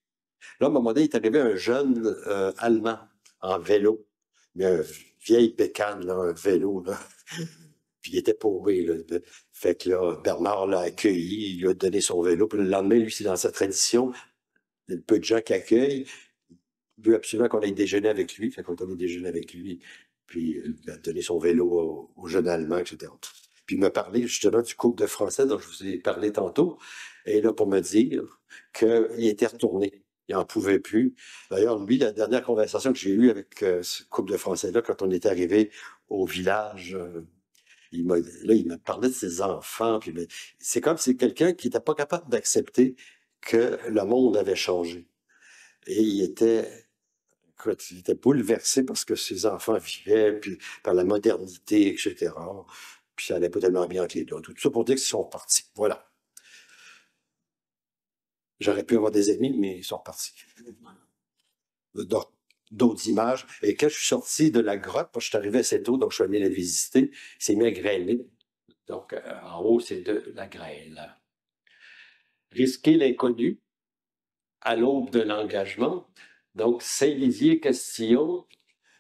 Là, à un moment donné, il est arrivé un jeune Allemand en vélo, mais un vieille bécane, là, un vélo, là. Puis il était paumé, là. Fait que là, Bernard l'a accueilli, il lui a donné son vélo. Puis le lendemain, lui, c'est dans sa tradition. Il y a peu de gens qui accueillent. Il veut absolument qu'on aille déjeuner avec lui. Fait qu'on est allé déjeuner avec lui. Puis il a donné son vélo au jeune Allemand, etc. Puis il m'a parlé justement du cours de français dont je vous ai parlé tantôt. Et là, pour me dire qu'il était retourné. Il n'en pouvait plus. D'ailleurs, lui, la dernière conversation que j'ai eue avec ce couple de Français-là, quand on est arrivé au village, il m'a parlé de ses enfants. Puis, c'est comme si c'est quelqu'un qui n'était pas capable d'accepter que le monde avait changé. Et écoute, il était bouleversé parce que ses enfants vivaient, puis par la modernité, etc. Puis ça allait pas tellement bien avec les deux. Tout ça pour dire qu'ils sont partis. Voilà. J'aurais pu avoir des amis, mais ils sont partis. D'autres images. Et quand je suis sorti de la grotte, parce que je suis arrivé assez tôt, donc je suis allé la visiter, il s'est mis à grêler. Donc, en haut, c'est de la grêle. Risquer l'inconnu à l'aube de l'engagement. Donc, Saint-Lizier, Castillon.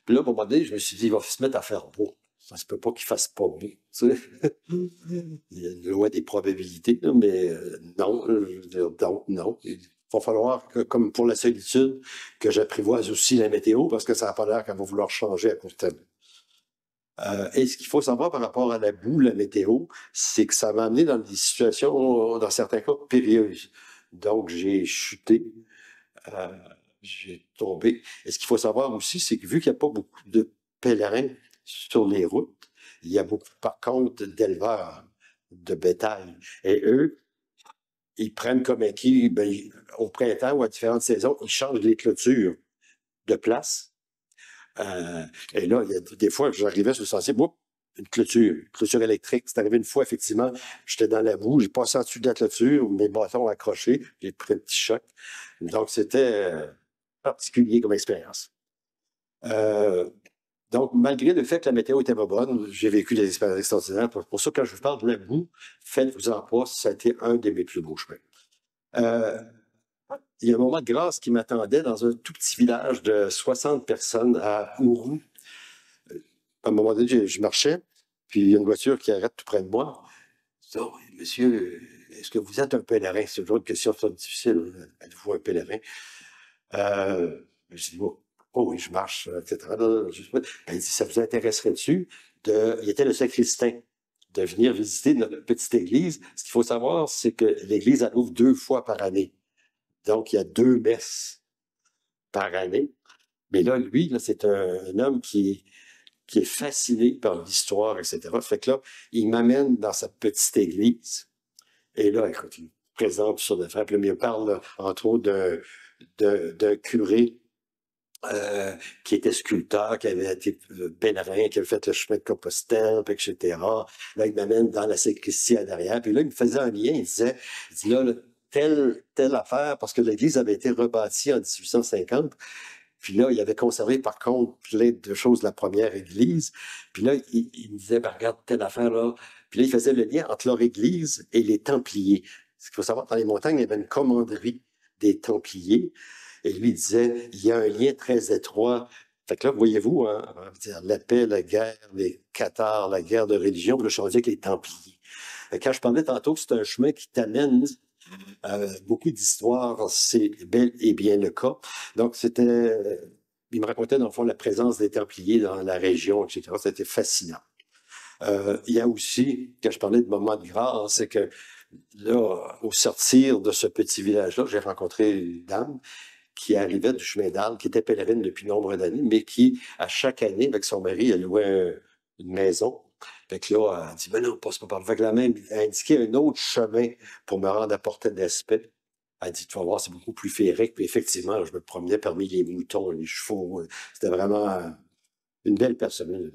Puis là, à un moment donné, je me suis dit, il va se mettre à faire beau. Ça se peut pas qu'il fasse pas beau. Tu sais. Il y a une loi des probabilités, là, mais non, je veux dire, donc, non. Il va falloir que, comme pour la solitude, que j'apprivoise aussi la météo parce que ça n'a pas l'air qu'elle va vouloir changer à court terme. Et ce qu'il faut savoir par rapport à la boue, la météo, c'est que ça m'a amené dans des situations, dans certains cas, périlleuses. Donc, j'ai chuté, euh, j'ai tombé. Et ce qu'il faut savoir aussi, c'est que vu qu'il n'y a pas beaucoup de pèlerins sur les routes, il y a beaucoup, par contre, d'éleveurs de bétail. Et eux, ils prennent comme acquis, au printemps ou à différentes saisons, ils changent les clôtures de place. Et là, il y a des fois, j'arrivais sur le sentier, une clôture électrique. C'est arrivé une fois, effectivement, j'étais dans la boue, j'ai passé en dessous de la clôture, mes bâtons accrochés, j'ai pris un petit choc. Donc, c'était particulier comme expérience. Donc, malgré le fait que la météo était pas bonne, j'ai vécu des expériences extraordinaires. Pour ça, quand je vous parle de la boue, faites-vous-en pas, ça a été un de mes plus beaux chemins. Il y a un moment de grâce qui m'attendait dans un tout petit village de 60 personnes à Ourou. À un moment donné, je marchais, puis il y a une voiture qui arrête tout près de moi. Je dis, oh, monsieur, est-ce que vous êtes un pèlerin? C'est toujours une question difficile. Êtes-vous un pèlerin? Je dis, oh, oui, je marche, etc. Il dit, ça vous intéresserait-tu il était le sacristain, de venir visiter notre petite église? Ce qu'il faut savoir, c'est que l'église, elle ouvre 2 fois par année. Donc, il y a 2 messes par année. Mais là, lui, là, c'est un homme qui est fasciné par l'histoire, etc. Fait que là, il m'amène dans sa petite église. Et là, écoute, il me présente sur des frères. Puis là, il me parle, entre autres, d'un curé qui était sculpteur, qui avait été pèlerin, qui avait fait le chemin de Compostelle, etc. Là, il m'amène dans la sacristie à derrière. Puis là, il me faisait un lien. Il dit là, telle affaire, parce que l'église avait été rebâtie en 1850. Puis là, il avait conservé, par contre, plein de choses de la première église. Puis là, il me disait, ben, regarde, telle affaire là. Puis là, il faisait le lien entre leur église et les Templiers. Ce qu'il faut savoir, dans les montagnes, il y avait une commanderie des Templiers. Et lui, il disait, il y a un lien très étroit. Fait que là, voyez-vous, hein, la paix, la guerre, les la guerre de religion, le changer avec les Templiers. Quand je parlais tantôt que c'est un chemin qui t'amène Beaucoup d'histoires, c'est bel et bien le cas. Donc, il me racontait dans le fond la présence des Templiers dans la région, etc. C'était fascinant. Il y a aussi, quand je parlais de moments de grâce, c'est que là, au sortir de ce petit village-là, j'ai rencontré une dame qui arrivait du chemin d'Arles, qui était pèlerine depuis nombre d'années, mais qui, à chaque année, avec son mari, elle louait une maison. Fait que là, elle dit, ben non, passe pas par là. Fait que la même, elle a indiqué un autre chemin pour me rendre à Portée d'Espet. Elle dit, tu vas voir, c'est beaucoup plus féerique. Puis effectivement, je me promenais parmi les moutons, les chevaux. C'était vraiment une belle personne,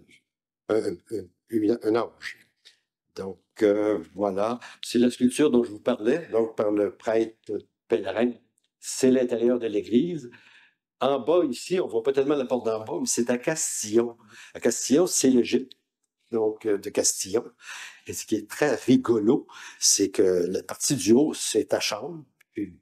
un ange. Donc, voilà. C'est la sculpture dont je vous parlais, donc par le prêtre pèlerin. C'est l'intérieur de l'église. En bas, ici, on voit pas tellement la porte d'en bas, mais c'est à Castillon. À Castillon, c'est le gîte, donc, de Castillon. Et ce qui est très rigolo, c'est que la partie du haut, c'est ta chambre, une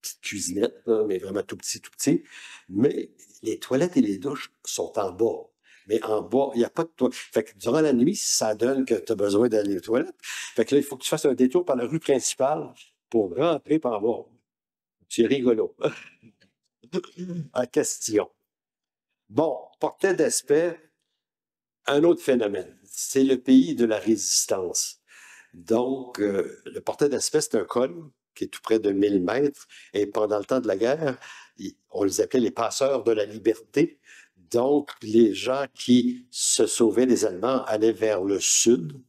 petite cuisinette, là, mais vraiment tout petit, tout petit. Mais les toilettes et les douches sont en bas. Mais en bas, il n'y a pas de toilette. Fait que durant la nuit, ça donne que tu as besoin d'aller aux toilettes. Fait que là, il faut que tu fasses un détour par la rue principale pour rentrer par en bas. C'est rigolo. À Castillon. Bon, Portée d'Espet, un autre phénomène. C'est le pays de la résistance. Donc, le Portée d'Espet, c'est un col qui est tout près de 1000 mètres. Et pendant le temps de la guerre, on les appelait les passeurs de la liberté. Donc, les gens qui se sauvaient des Allemands allaient vers le sud.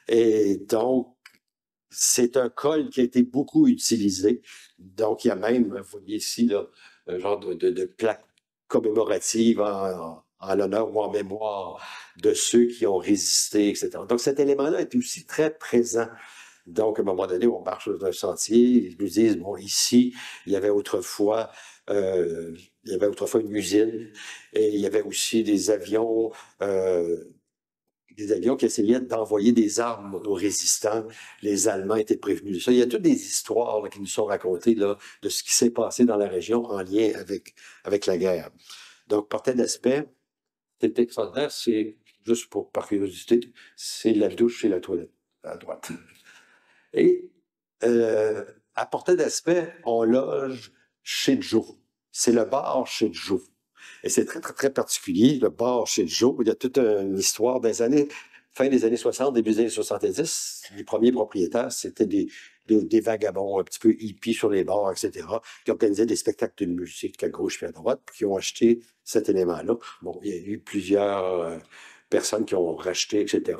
Et donc, c'est un col qui a été beaucoup utilisé. Donc, il y a même, vous voyez ici, là, un genre de plaque commémorative en l'honneur ou en mémoire de ceux qui ont résisté, etc. Donc, cet élément-là est aussi très présent. Donc, à un moment donné, on marche dans un sentier, ils nous disent, bon, ici, il y avait autrefois, une usine et il y avait aussi des avions qui essayaient d'envoyer des armes aux résistants. Les Allemands étaient prévenus de ça. Il y a toutes des histoires là, qui nous sont racontées là, de ce qui s'est passé dans la région en lien avec la guerre. Donc, Portée d'Espet, c'est extraordinaire. C'est, juste par curiosité, c'est la douche et la toilette à droite. Et à Portée d'Espet, on loge chez Joe. C'est le bar chez Joe. Et c'est très, très, très particulier, le bar chez Joe. Il y a toute une histoire fin des années 60, début des années 70. Les premiers propriétaires, c'était des vagabonds un petit peu hippies sur les bars, etc., qui organisaient des spectacles de musique à gauche et à droite, puis qui ont acheté cet élément-là. Bon, il y a eu plusieurs personnes qui ont racheté, etc.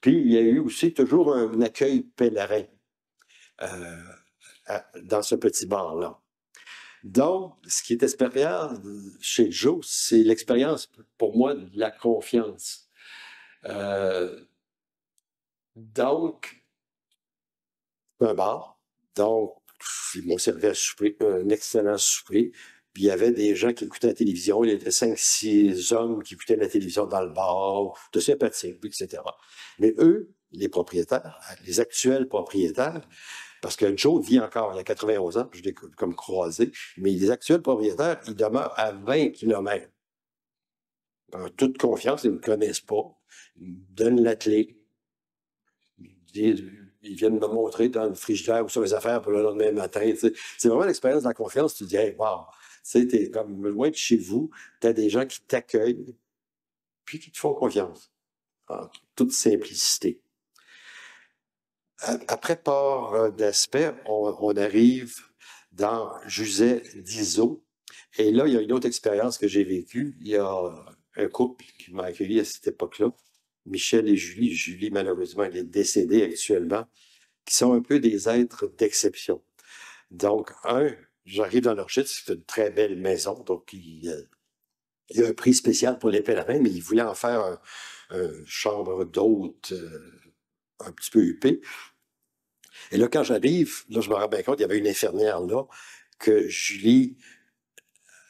Puis, il y a eu aussi toujours un accueil pèlerin dans ce petit bar-là. Donc, ce qui est expérience chez Joe, c'est l'expérience, pour moi, de la confiance. Donc, un bar. Donc, ils m'ont servi à souper, un excellent souper. Puis il y avait des gens qui écoutaient la télévision. Il y avait 5-6 hommes qui écoutaient la télévision dans le bar, de sympathiques, etc. Mais eux, les propriétaires, les actuels propriétaires, parce que Joe vit encore, il a 91 ans, je l'ai comme croisé, mais les actuels propriétaires, ils demeurent à 20 km. En toute confiance, ils ne me connaissent pas. Ils me donnent la clé. Ils viennent me montrer dans le frigidaire où sont les affaires pour le lendemain matin. Tu sais. C'est vraiment l'expérience de la confiance. Tu te dis, hey, wow, tu es comme loin de chez vous, tu as des gens qui t'accueillent, puis qui te font confiance. En toute simplicité. Après Port d'Espet, on arrive dans Juset d'Izo. Et là, il y a une autre expérience que j'ai vécue. Il y a un couple qui m'a accueilli à cette époque-là, Michel et Julie. Julie, malheureusement, elle est décédée actuellement, qui sont un peu des êtres d'exception. Donc, j'arrive dans leur gîte, c'est une très belle maison, donc il y a un prix spécial pour les pèlerins, mais ils voulaient en faire une chambre d'hôte un petit peu huppée. Et là, quand j'arrive, là, je me rends bien compte, il y avait une infirmière là, que Julie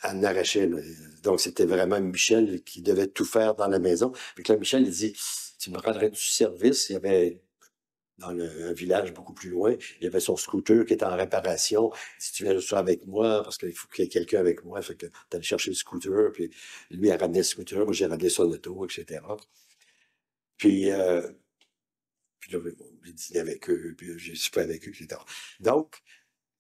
en arrachait. Là. Donc, c'était vraiment Michel qui devait tout faire dans la maison. Puis là, Michel, il dit, tu me rendrais du service? Il y avait, dans un village beaucoup plus loin, il y avait son scooter qui était en réparation. Il dit, tu viens juste avec moi, parce qu'il faut qu'il y ait quelqu'un avec moi. Fait que tu allais chercher le scooter, puis lui a ramené le scooter, moi j'ai ramené son auto, etc. Puis là, j'ai dîné avec eux, puis j'ai soupé avec eux, etc. Donc,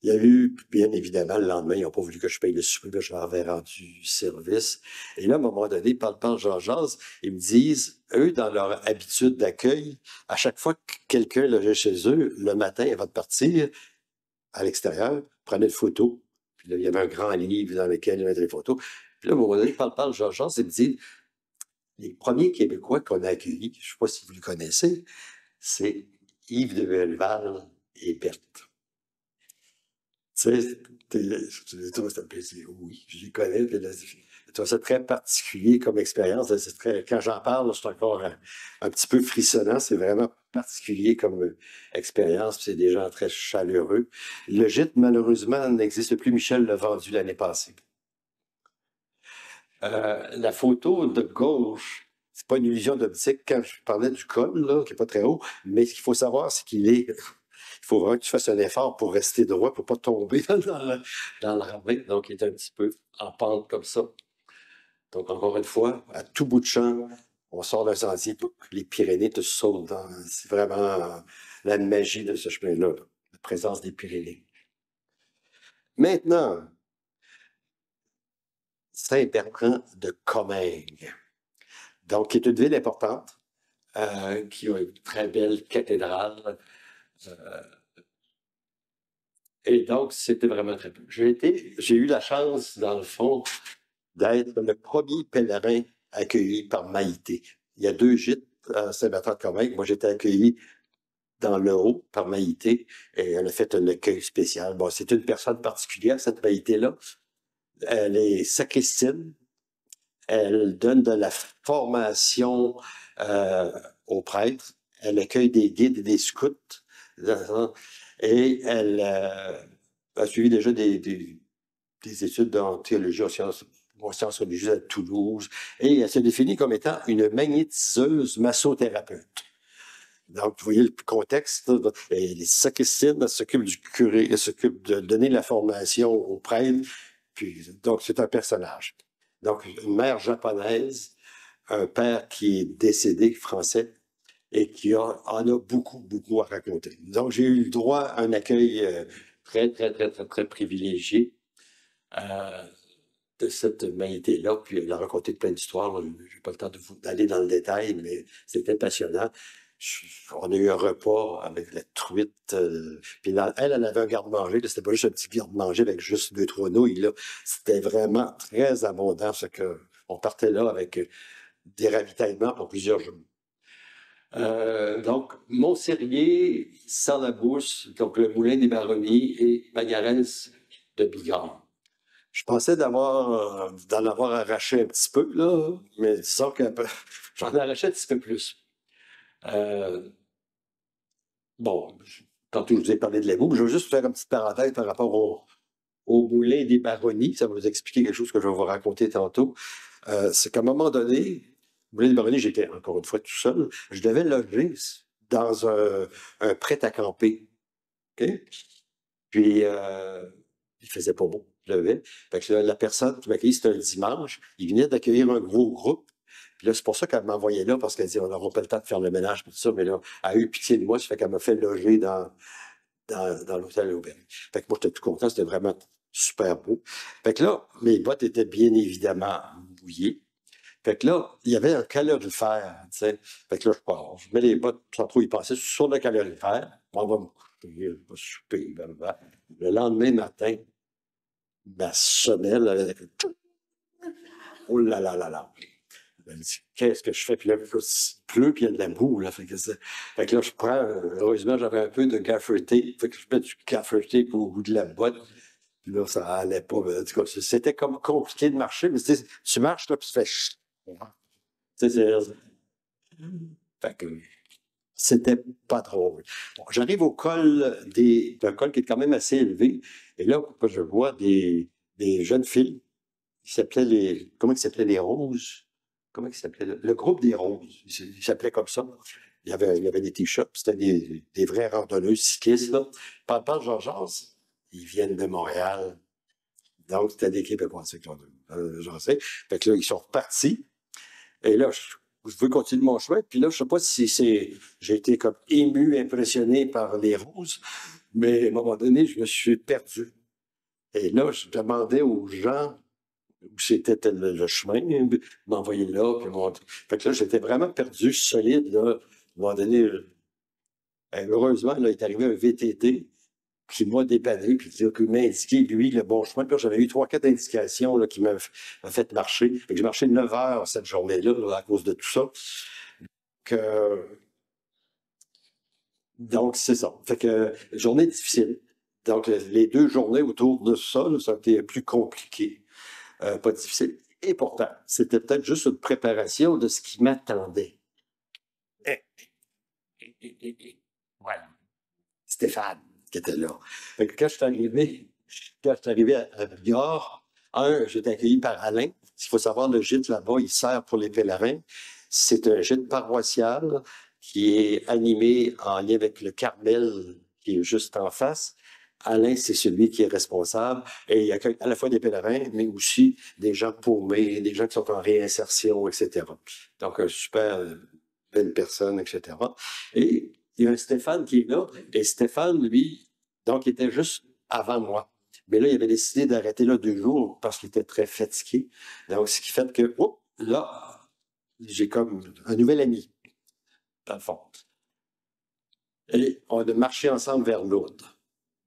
Il y a eu, bien évidemment, le lendemain, ils n'ont pas voulu que je paye le souper, ben, je leur avais rendu service. Et là, à un moment donné, parle, jase, ils me disent, eux, dans leur habitude d'accueil, à chaque fois que quelqu'un logeait chez eux, le matin, avant de partir, à l'extérieur, prenait une photo. Puis là, il y avait un grand livre dans lequel ils mettaient les photos. Puis là, à un moment donné, parle, jase, ils me disent, les premiers Québécois qu'on a accueillis, je ne sais pas si vous le connaissez, c'est Yves de Belleval et Berthe. Tu sais, tu trouves ça plaisir. Oui, je les connais. Puis là, je trouve ça très particulier comme expérience. C'est très, quand j'en parle, c'est encore un petit peu frissonnant. C'est vraiment particulier comme expérience. Puis c'est des gens très chaleureux. Le gîte, malheureusement, n'existe plus. Michel l'a vendu l'année passée. La photo de gauche, c'est pas une illusion d'optique. Quand je parlais du col, là, qui est pas très haut, mais ce qu'il faut savoir, c'est qu'il est. Il faut vraiment que tu fasses un effort pour rester droit, pour pas tomber dans le ravin. Donc, il est un petit peu en pente comme ça. Donc, encore une fois, à tout bout de champ, on sort d'un sentier, les Pyrénées te sautent. C'est vraiment la magie de ce chemin-là, la présence des Pyrénées. Maintenant, Saint-Bertrand de Comminges, donc qui est une ville importante, qui a une très belle cathédrale. Et donc, c'était vraiment très peu. J'ai eu la chance, dans le fond, d'être le premier pèlerin accueilli par Maïté. Il y a 2 gîtes à Saint-Bertrand-de-Comminges. Moi, j'étais accueilli dans le haut par Maïté et elle a fait un accueil spécial. Bon, c'est une personne particulière, cette Maïté-là. Elle est sacristaine. Elle donne de la formation aux prêtres. Elle accueille des guides et des scouts. Et elle a suivi déjà des études en théologie, en sciences religieuses à Toulouse. Et elle se définit comme étant une magnétiseuse massothérapeute. Donc, vous voyez le contexte. Les sacristines, elle s'occupe du curé, elle s'occupe de donner la formation aux prêtres. Puis, donc, c'est un personnage. Donc, une mère japonaise, un père qui est décédé, français, et qui en a beaucoup, beaucoup à raconter. Donc, j'ai eu le droit à un accueil très, très, très, très, très privilégié de cette Maïté-là. Puis, elle a raconté plein d'histoires. Je n'ai pas le temps d'aller dans le détail, mais c'était passionnant. On a eu un repas avec la truite. Puis elle avait un garde-manger. C'était pas juste un petit garde-manger avec juste 2-3 nouilles. Là. C'était vraiment très abondant. On partait là avec des ravitaillements pour plusieurs jours. Donc, Montserrier, Sarlabousse, donc le Moulin des Baronnies et Magarès de Bigard. Je pensais d'en avoir arraché un petit peu, là, mais disons que j'en ai arraché un petit peu plus. Bon, tantôt je vous ai parlé de l'égout, mais je veux juste faire une petite parenthèse par rapport au Moulin des Baronnies. Ça va vous expliquer quelque chose que je vais vous raconter tantôt. C'est qu'à un moment donné, Moulin des Baronnies, j'étais encore une fois tout seul. Je devais loger dans un prêt-à-camper. OK? Puis, il faisait pas beau. Je devais. Fait que la personne qui m'accueillit, c'était un dimanche. Il venait d'accueillir un gros groupe. Puis là, c'est pour ça qu'elle m'envoyait là, parce qu'elle dit, on n'aura pas le temps de faire le ménage, et tout ça. Mais là, elle a eu pitié de moi, ça fait qu'elle m'a fait loger dans l'hôtel Auberge. Fait que moi, j'étais tout content, c'était vraiment super beau. Fait que là, mes bottes étaient bien évidemment mouillées. Fait que là, il y avait un calorifère, tu sais. Fait que là, je pars. Je mets les bottes, sans trop y penser, sur le calorifère. On va me coucher, je vais souper, blablabla. Le lendemain matin, ma semelle, elle avait fait... Oh là là là là. Elle me dit, qu'est-ce que je fais? Puis là, il pleut, puis il y a de la boue. Là. Fait que là, je prends, heureusement, j'avais un peu de gaffer tape. Fait que je mets du gaffer tape au bout de la botte. Puis là, ça allait pas. En tout cas, c'était comme compliqué de marcher. Mais tu marches, là, puis tu fais... Tu sais, fait que c'était pas drôle. Bon, j'arrive au col d'un col qui est quand même assez élevé. Et là, je vois des jeunes filles qui s'appelaient comment ils s'appelaient les Roses? Comment ils s'appelaient? Le groupe des Roses. Ils s'appelaient comme ça. Il y avait des t-shirts. C'était des vrais randonneuses cyclistes, là. Par Georges, ils viennent de Montréal. Donc, c'était des Québécois, c'est clair. J'en sais. Fait que là, ils sont repartis. Et là, je veux continuer mon chemin. Puis là, je sais pas si j'ai été comme ému, impressionné par les Roses, Mais à un moment donné, je me suis perdu. Et là, je demandais aux gens où c'était le chemin, m'envoyer là, puis fait que là, j'étais vraiment perdu, solide, là. À un moment donné, heureusement, là, il est arrivé un VTT qui m'a dépanné, puis qui m'a indiqué, lui, le bon chemin. Puis j'avais eu 3-4 indications là, qui m'ont fait marcher. Fait que j'ai marché 9 heures cette journée-là là, à cause de tout ça. Donc, c'est ça. Fait que journée difficile. Donc, les 2 journées autour de ça, là, ça a été plus compliqué. Pas difficile. Et pourtant, c'était peut-être juste une préparation de ce qui m'attendait. Voilà. Stéphane, qui était là. Fait que quand je suis arrivé à Bigorre, j'étais accueilli par Alain. Il faut savoir, le gîte là-bas, il sert pour les pèlerins. C'est un gîte paroissial qui est animé en lien avec le Carmel, qui est juste en face. Alain, c'est celui qui est responsable. Et il accueille à la fois des pèlerins, mais aussi des gens paumés, des gens qui sont en réinsertion, etc. Donc, un super belle personne, etc. Et il y a un Stéphane qui est là. Et Stéphane, lui, donc, il était juste avant moi. Mais là, il avait décidé d'arrêter là 2 jours parce qu'il était très fatigué. Donc, ce qui fait que, là, j'ai comme un nouvel ami, dans le fond. Et on a marché ensemble vers Lourdes.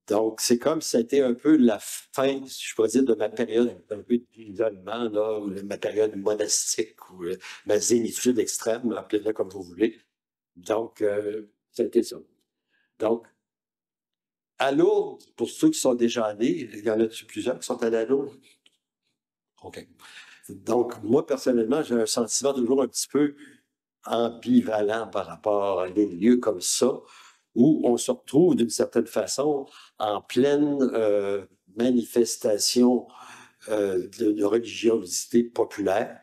Donc, c'est comme ça a été un peu la fin, si je pourrais dire, de ma période un peu d'isolement, là, ou ma période monastique, ou ma zénitude extrême, appelez-le comme vous voulez. Donc, ça a été ça. Donc, à Lourdes, pour ceux qui sont déjà allés, il y en a plusieurs qui sont allés à Lourdes? OK. Donc, moi, personnellement, j'ai un sentiment toujours un petit peu ambivalent par rapport à des lieux comme ça, où on se retrouve d'une certaine façon en pleine manifestation de religiosité populaire.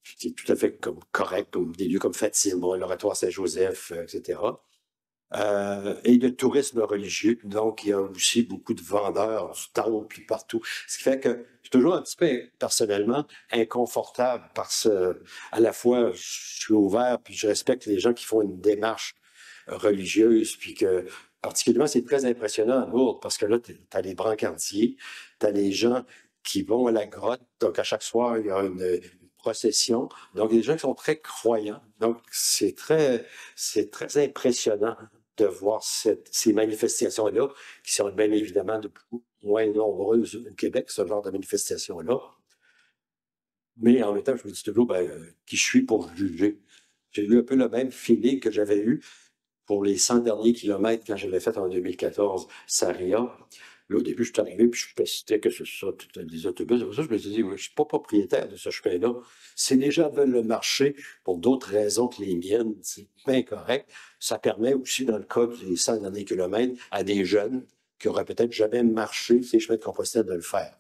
C'est tout à fait comme correct, comme des lieux comme Fatima, l'Oratoire Saint-Joseph, etc. Et le tourisme religieux. Donc, il y a aussi beaucoup de vendeurs du temple partout. Ce qui fait que je suis toujours un petit peu, personnellement, inconfortable parce à la fois, je suis ouvert puis je respecte les gens qui font une démarche religieuse, puis que, particulièrement, c'est très impressionnant à Lourdes parce que là, tu as les brancardiers, tu as les gens qui vont à la grotte. Donc, à chaque soir, il y a une procession. Donc, il y a des gens qui sont très croyants. Donc, c'est très impressionnant de voir ces manifestations-là, qui sont bien évidemment de beaucoup moins nombreuses au Québec, ce genre de manifestations-là. Mais en même temps, je me dis toujours, qui je suis pour juger? J'ai eu un peu le même feeling que j'avais eu pour les 100 derniers kilomètres quand j'avais fait en 2014 Saria. Là, au début, je suis arrivé, puis je pestais que c'est ça, des autobus. Pour ça, je me suis dit, je ne suis pas propriétaire de ce chemin-là. Si les gens veulent le marcher pour d'autres raisons que les miennes, c'est bien correct. Ça permet aussi, dans le cas des 100 derniers kilomètres, à des jeunes qui auraient peut-être jamais marché ces chemins de Compostelle de le faire.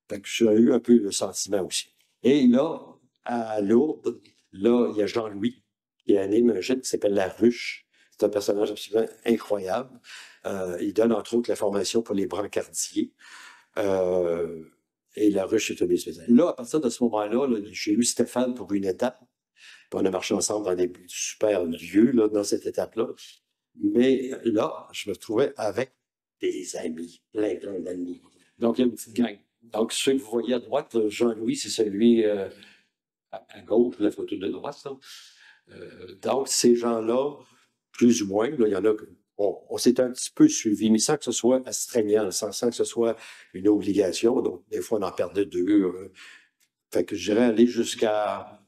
Fait que j'ai eu un peu le sentiment aussi. Et là, à Lourdes, là, il y a Jean-Louis qui anime un gîte qui s'appelle La Ruche. C'est un personnage absolument incroyable. Il donne, entre autres, la formation pour les brancardiers. Et La Ruche est un des spécialistes. Là, à partir de ce moment-là, là, j'ai eu Stéphane pour une étape. Puis on a marché ensemble dans des super lieux là, dans cette étape-là. Mais là, je me trouvais avec des amis, plein d'amis. Donc, il y a une petite gang. Donc, ceux que vous voyez à droite, Jean-Louis, c'est celui à gauche, la photo de droite. Là. Donc, ces gens-là, plus ou moins, là, il y en a on s'est un petit peu suivi, mais sans que ce soit astreignant, sans que ce soit une obligation. Donc, des fois, on en perdait 2. Fait que je dirais aller jusqu'à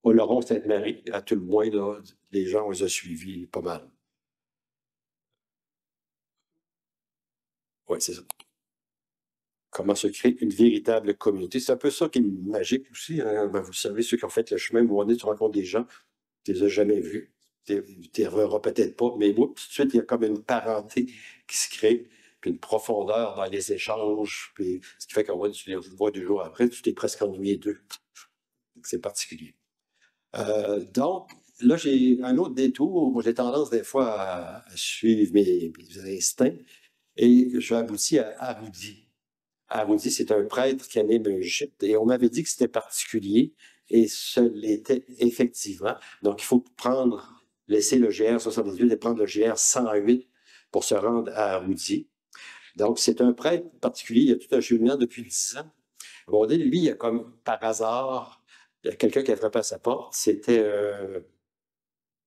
Oloron-Sainte-Marie, à tout le moins, là, les gens, on les a suivis pas mal. Oui, c'est ça. Comment se crée une véritable communauté. C'est un peu ça qui est magique aussi. Hein? Vous savez, ceux qui ont fait le chemin, vous tu rencontres des gens, tu les as jamais vus. Tu les reverras peut-être pas, mais tout de suite, il y a comme une parenté qui se crée, puis une profondeur dans les échanges, puis ce qui fait qu'on tu les vois 2 jours après, tu t'es presque ennuyé d'eux. C'est particulier. Donc, là, j'ai un autre détour. Moi, j'ai tendance des fois à suivre mes instincts, et je vais aboutir à Arudi. Arudi, c'est un prêtre qui anime un gîte, et on m'avait dit que c'était particulier, et ce l'était effectivement. Donc, il faut laisser le GR 78 et prendre le GR 108 pour se rendre à Roudy. Donc, c'est un prêtre particulier, il y a tout un cheminement depuis 10 ans. Bon, lui, il y a comme par hasard, il y a quelqu'un qui a frappé à sa porte, c'était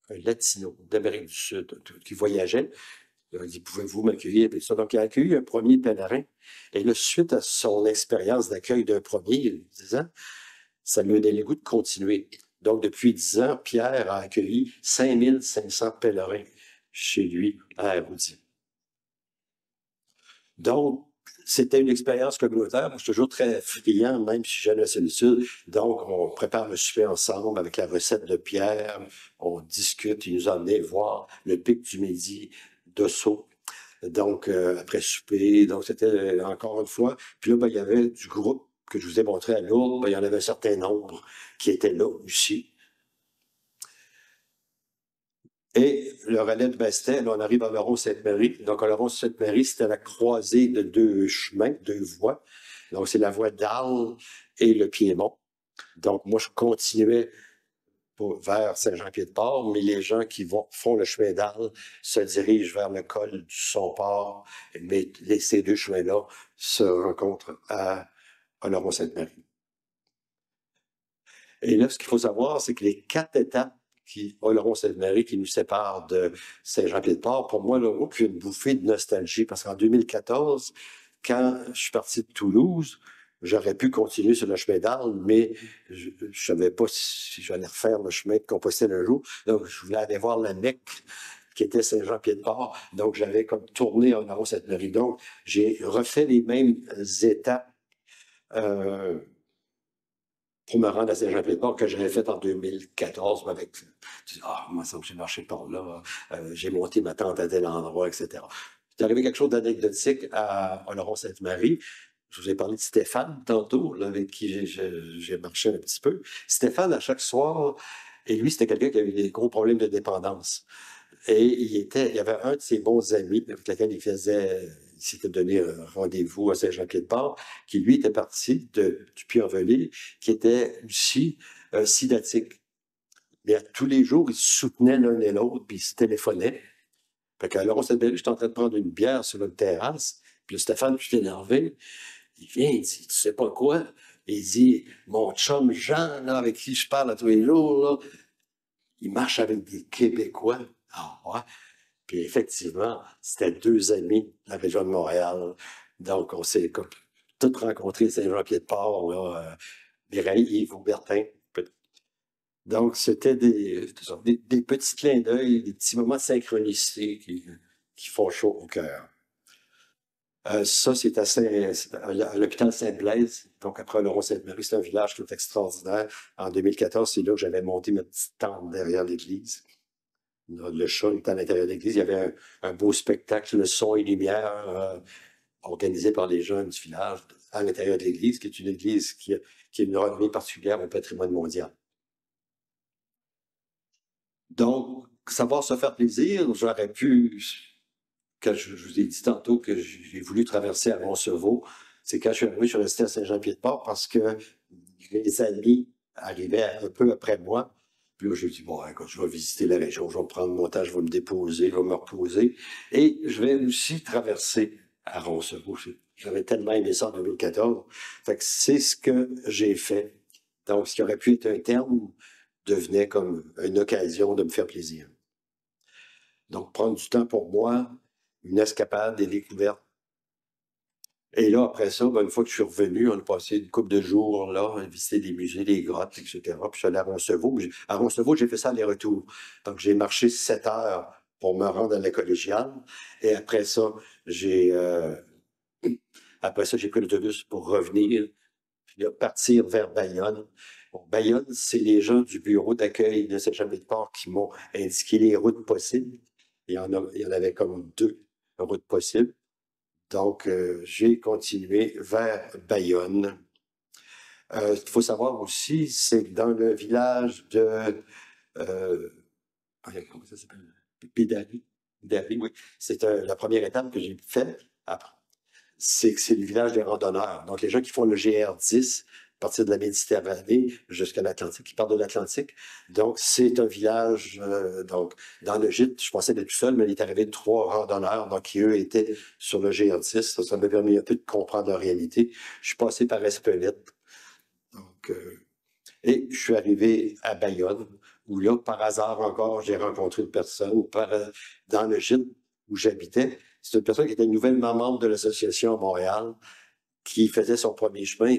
un latino d'Amérique du Sud qui voyageait. Il a dit, pouvez-vous m'accueillir? Donc, il a accueilli un premier pèlerin. Et là, suite à son expérience d'accueil d'un premier, 10 ans, ça lui a donné le goût de continuer. Donc, depuis 10 ans, Pierre a accueilli 5500 pèlerins chez lui à Roudy. Donc, c'était une expérience communautaire. Moi, je suis toujours très friand, même si j'ai la solitude. Donc, on prépare le souper ensemble avec la recette de Pierre. On discute. Il nous a emmenés voir le pic du Midi d'Osso. Donc, après souper. Donc, c'était encore une fois. Puis là, ben, il y avait du groupe que je vous ai montré à Lourdes. Ben, il y en avait un certain nombre qui étaient là aussi. Et le relais de Bastet, là, on arrive à Laurent-Sainte-Marie. Donc, à Laurent-Sainte-Marie, c'était la croisée de deux chemins, deux voies. Donc, c'est la voie d'Arles et le Piémont. Donc, moi, je continuais vers Saint-Jean-Pied-de-Port, mais les gens qui font le chemin d'Arles se dirigent vers le col du Son-Port. Mais ces deux chemins-là se rencontrent à Laurent-Sainte-Marie. Et là, ce qu'il faut savoir, c'est que les 4 étapes qui Oloron-Sainte-Marie qui nous séparent de Saint-Jean-Pied-de-Port, pour moi, là, aucune bouffée de nostalgie, parce qu'en 2014, quand je suis parti de Toulouse, j'aurais pu continuer sur le chemin d'Arles, mais je ne savais pas si j'allais refaire le chemin de Compostelle un jour. Donc, je voulais aller voir la Mecque, qui était Saint-Jean-Pied-de-Port. Donc, j'avais comme tourné en Oloron-Sainte-Marie. Donc, j'ai refait les mêmes étapes pour me rendre à Saint-Jean-Pied-de-Port que j'avais fait en 2014 avec moi ça j'ai marché par là, j'ai monté ma tente à tel endroit, etc. C'est arrivé quelque chose d'anecdotique à Oloron-Sainte-Marie. Je vous ai parlé de Stéphane tantôt, là, avec qui j'ai marché un petit peu. Stéphane, à chaque soir, et lui, c'était quelqu'un qui avait des gros problèmes de dépendance. Et il y avait un de ses bons amis avec lequel il s'était donné un rendez-vous à Saint-Jean-Pied-de-Port, qui lui était parti du Puy-en-Velay, qui était aussi sidatique. Mais tous les jours, ils se soutenaient l'un et l'autre, puis ils se téléphonaient. Fait qu'à on s'est j'étais en train de prendre une bière sur une terrasse, puis le Stéphane, tout énervé, il vient, il dit, tu sais pas quoi? Il dit, mon chum Jean, là, avec qui je parle à tous les jours, là, il marche avec des Québécois. Ah ouais. Puis effectivement, c'était 2 amis de la région de Montréal. Donc, on s'est tous rencontrés à Saint-Jean-Pied-de-Port, là, Mireille, Yves, Aubertin. Donc, c'était des petits clins d'œil, des petits moments de synchronicité qui font chaud au cœur. Ça, c'est à l'hôpital Sainte-Blaise. Donc, après Laurent-Sainte-Marie, c'est un village tout extraordinaire. En 2014, c'est là que j'avais monté ma petite tente derrière l'église. Le chat était à l'intérieur de l'église. Il y avait un beau spectacle, le son et lumière, organisé par les jeunes du village à l'intérieur de l'église, qui est une église qui a une renommée particulière au patrimoine mondial. Donc, savoir se faire plaisir, j'aurais pu, quand je vous ai dit tantôt que j'ai voulu traverser à Roncevaux, c'est quand je suis resté à Saint-Jean-Pied-de-Port parce que les amis arrivaient un peu après moi. Puis là, j'ai dit, bon, écoute, je vais visiter la région, je vais prendre mon temps, je vais me déposer, je vais me reposer. Et je vais aussi traverser à Roncevaux. J'avais tellement aimé ça en 2014. Fait que c'est ce que j'ai fait. Donc, ce qui aurait pu être un terme devenait comme une occasion de me faire plaisir. Donc, prendre du temps pour moi, une escapade, des découvertes. Et là, après ça, ben, une fois que je suis revenu, on a passé une couple de jours là, à visiter des musées, des grottes, etc. Puis je suis allé à Roncevaux. À Roncevaux, j'ai fait ça aller-retour. Donc, j'ai marché 7 heures pour me rendre à la collégiale. Et après ça, j'ai pris l'autobus pour revenir, puis là, partir vers Bayonne. Bon, Bayonne, c'est les gens du bureau d'accueil de Saint-Jean-Pied-de-Port qui m'ont indiqué les routes possibles. Il y en avait comme 2 routes possibles. Donc, j'ai continué vers Bayonne. Il faut savoir aussi, c'est que dans le village de... comment ça s'appelle? Pédari. Oui. C'est la première étape que j'ai faite. C'est que c'est le village des randonneurs. Donc, les gens qui font le GR10, partir de la Méditerranée jusqu'à l'Atlantique, qui part de l'Atlantique. Donc, c'est un village, donc, dans le gîte, je pensais être tout seul, mais il est arrivé 3 randonneurs, donc, qui, eux, étaient sur le Géant-6. Ça m'a permis un peu de comprendre leur réalité. Je suis passé par Espelette. Donc, et je suis arrivé à Bayonne, où là, par hasard encore, j'ai rencontré une personne dans le gîte où j'habitais. C'est une personne qui était nouvellement membre de l'association à Montréal, qui faisait son premier chemin,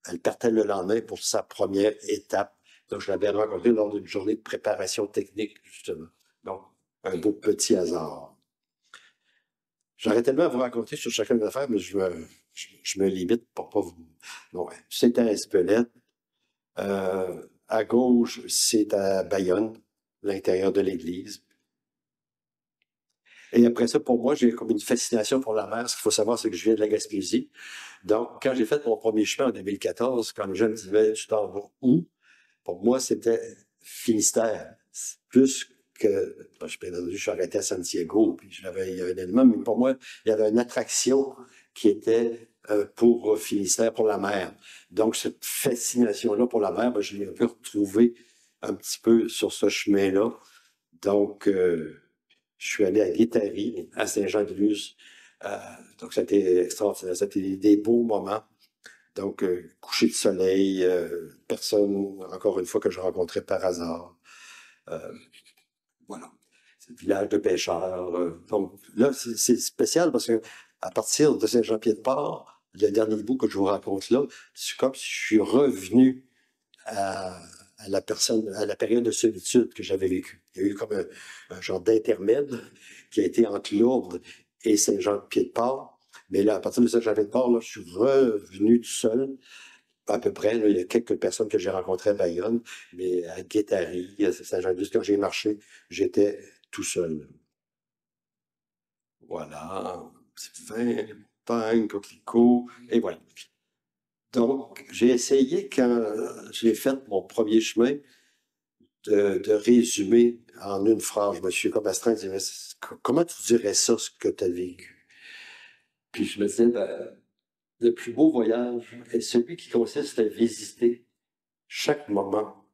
elle partait le lendemain pour sa première étape. Donc, je l'avais rencontrée lors d'une journée de préparation technique, justement. Donc, un beau petit hasard. J'aurais tellement à vous raconter sur chacun des affaires, mais je me limite pour pas vous... Bon, ouais. C'est à Espelette. À gauche, c'est à Bayonne, l'intérieur de l'église. Et après ça, pour moi, j'ai comme une fascination pour la mer. Ce qu'il faut savoir, c'est que je viens de la Gaspésie. Donc, quand j'ai fait mon premier chemin en 2014, quand les gens me disaient, tu t'en vas où? Pour moi, c'était Finistère. Plus que, je suis arrêté à Santiago, puis il y avait un élément, mais pour moi, il y avait une attraction qui était pour Finistère, pour la mer. Donc, cette fascination-là pour la mer, ben, je l'ai un peu retrouvée un petit peu sur ce chemin-là. Donc, je suis allé à Guétary, à Saint-Jean-de-Luz. Donc, c'était extraordinaire. C'était des beaux moments. Donc, coucher de soleil, personne, encore une fois, que je rencontrais par hasard. Voilà. C'est le village de pêcheurs. Donc, là, c'est spécial parce que à partir de Saint-Jean-Pied-de-Port, le dernier bout que je vous raconte là, c'est comme si je suis revenu à la période de solitude que j'avais vécue. Il y a eu comme un genre d'intermède qui a été entre Lourdes et Saint-Jean-Pied-de-Port. Mais là, à partir de Saint-Jean-Pied-de-Port, là, je suis revenu tout seul. À peu près, là, il y a quelques personnes que j'ai rencontrées à Bayonne, mais à Guétary, à Saint-Jean-de-Luz, quand j'ai marché, j'étais tout seul. Voilà. C'est vin, montagne, coquelicot, et voilà. Donc, j'ai essayé, quand j'ai fait mon premier chemin, de résumer en une phrase. Je me suis comme astreint, je disais, comment tu dirais ça, ce que tu as vécu? Puis je me disais, ben, le plus beau voyage est celui qui consiste à visiter chaque moment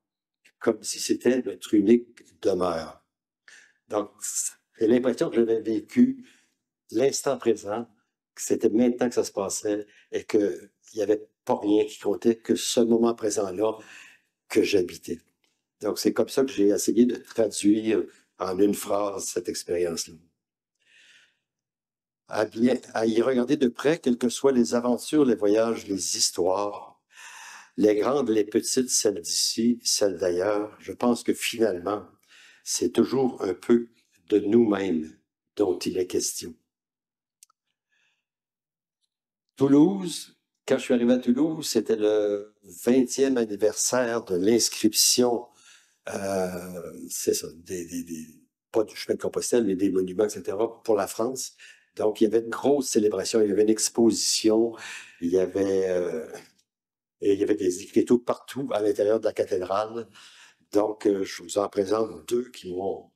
comme si c'était notre unique demeure. Donc, j'ai l'impression que j'avais vécu l'instant présent, que c'était maintenant que ça se passait et qu'il n'y avait pas rien qui comptait que ce moment présent-là que j'habitais. Donc, c'est comme ça que j'ai essayé de traduire en une phrase cette expérience-là. À y regarder de près, quelles que soient les aventures, les voyages, les histoires, les grandes, les petites, celles d'ici, celles d'ailleurs, je pense que finalement, c'est toujours un peu de nous-mêmes dont il est question. Toulouse, quand je suis arrivé à Toulouse, c'était le 20e anniversaire de l'inscription, c'est ça, pas du chemin de Compostelle, mais des monuments, etc., pour la France. Donc, il y avait une grosse célébration, il y avait une exposition, il y avait des écriteaux partout à l'intérieur de la cathédrale. Donc, je vous en présente deux qui m'ont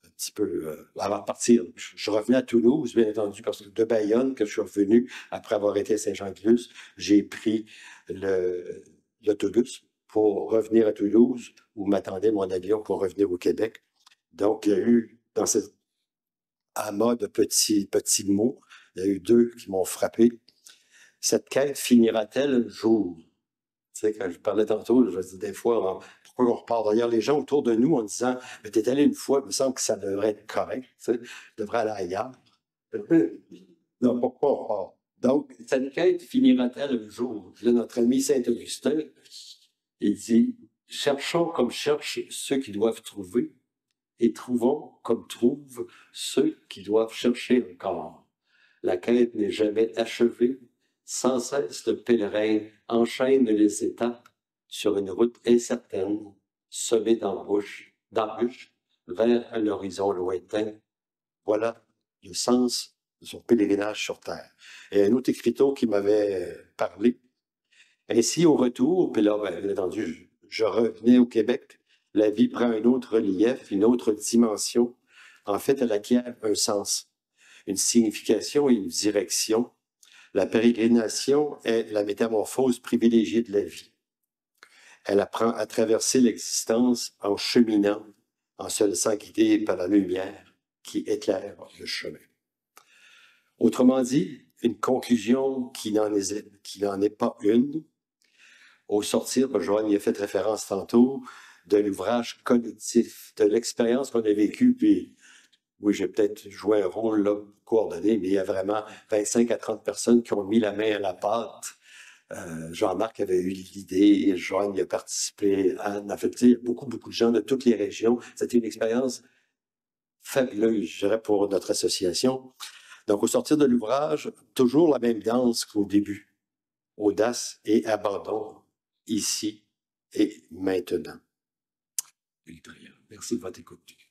un petit peu, avant de partir. Je revenais à Toulouse, bien entendu, parce que de Bayonne, que je suis revenu après avoir été à Saint-Jean-de-Luz, j'ai pris l'autobus pour revenir à Toulouse, où m'attendait mon avion pour revenir au Québec. Donc, il y a eu, dans ce amas de petits mots, il y a eu deux qui m'ont frappé. Cette quête finira-t-elle un jour? Tu sais, quand je parlais tantôt, je dis des fois, pourquoi on repart derrière les gens autour de nous en disant, mais t'es allé une fois, il me semble que ça devrait être correct, tu sais, je devrais aller ailleurs. Non, pourquoi on repart? Donc, cette quête finira-t-elle un jour? Là, notre ami Saint-Augustin, il dit, cherchons comme cherchent ceux qui doivent trouver, et trouvons comme trouvent ceux qui doivent chercher encore. La quête n'est jamais achevée. Sans cesse, le pèlerin enchaîne les étapes sur une route incertaine, semée d'embûches, vers un horizon lointain. Voilà le sens de son pèlerinage sur Terre. Et un autre écriteau qui m'avait parlé. Ainsi, au retour, puis là, bien entendu, je revenais au Québec, la vie prend un autre relief, une autre dimension. En fait, elle acquiert un sens, une signification et une direction. La pérégrination est la métamorphose privilégiée de la vie. Elle apprend à traverser l'existence en cheminant, en se laissant guider par la lumière qui éclaire le chemin. Autrement dit, une conclusion qui n'en est pas une. Au sortir, Joanne y a fait référence tantôt, de l'ouvrage collectif, de l'expérience qu'on a vécue, puis oui, j'ai peut-être joué un rôle là, coordonné, mais il y a vraiment 25 à 30 personnes qui ont mis la main à la pâte. Jean-Marc avait eu l'idée, Joanne y a participé, Anne a fait, il y a beaucoup de gens de toutes les régions. C'était une expérience fabuleuse, je dirais, pour notre association. Donc, au sortir de l'ouvrage, toujours la même danse qu'au début. Audace et abandon, ici et maintenant. Merci de votre écoute.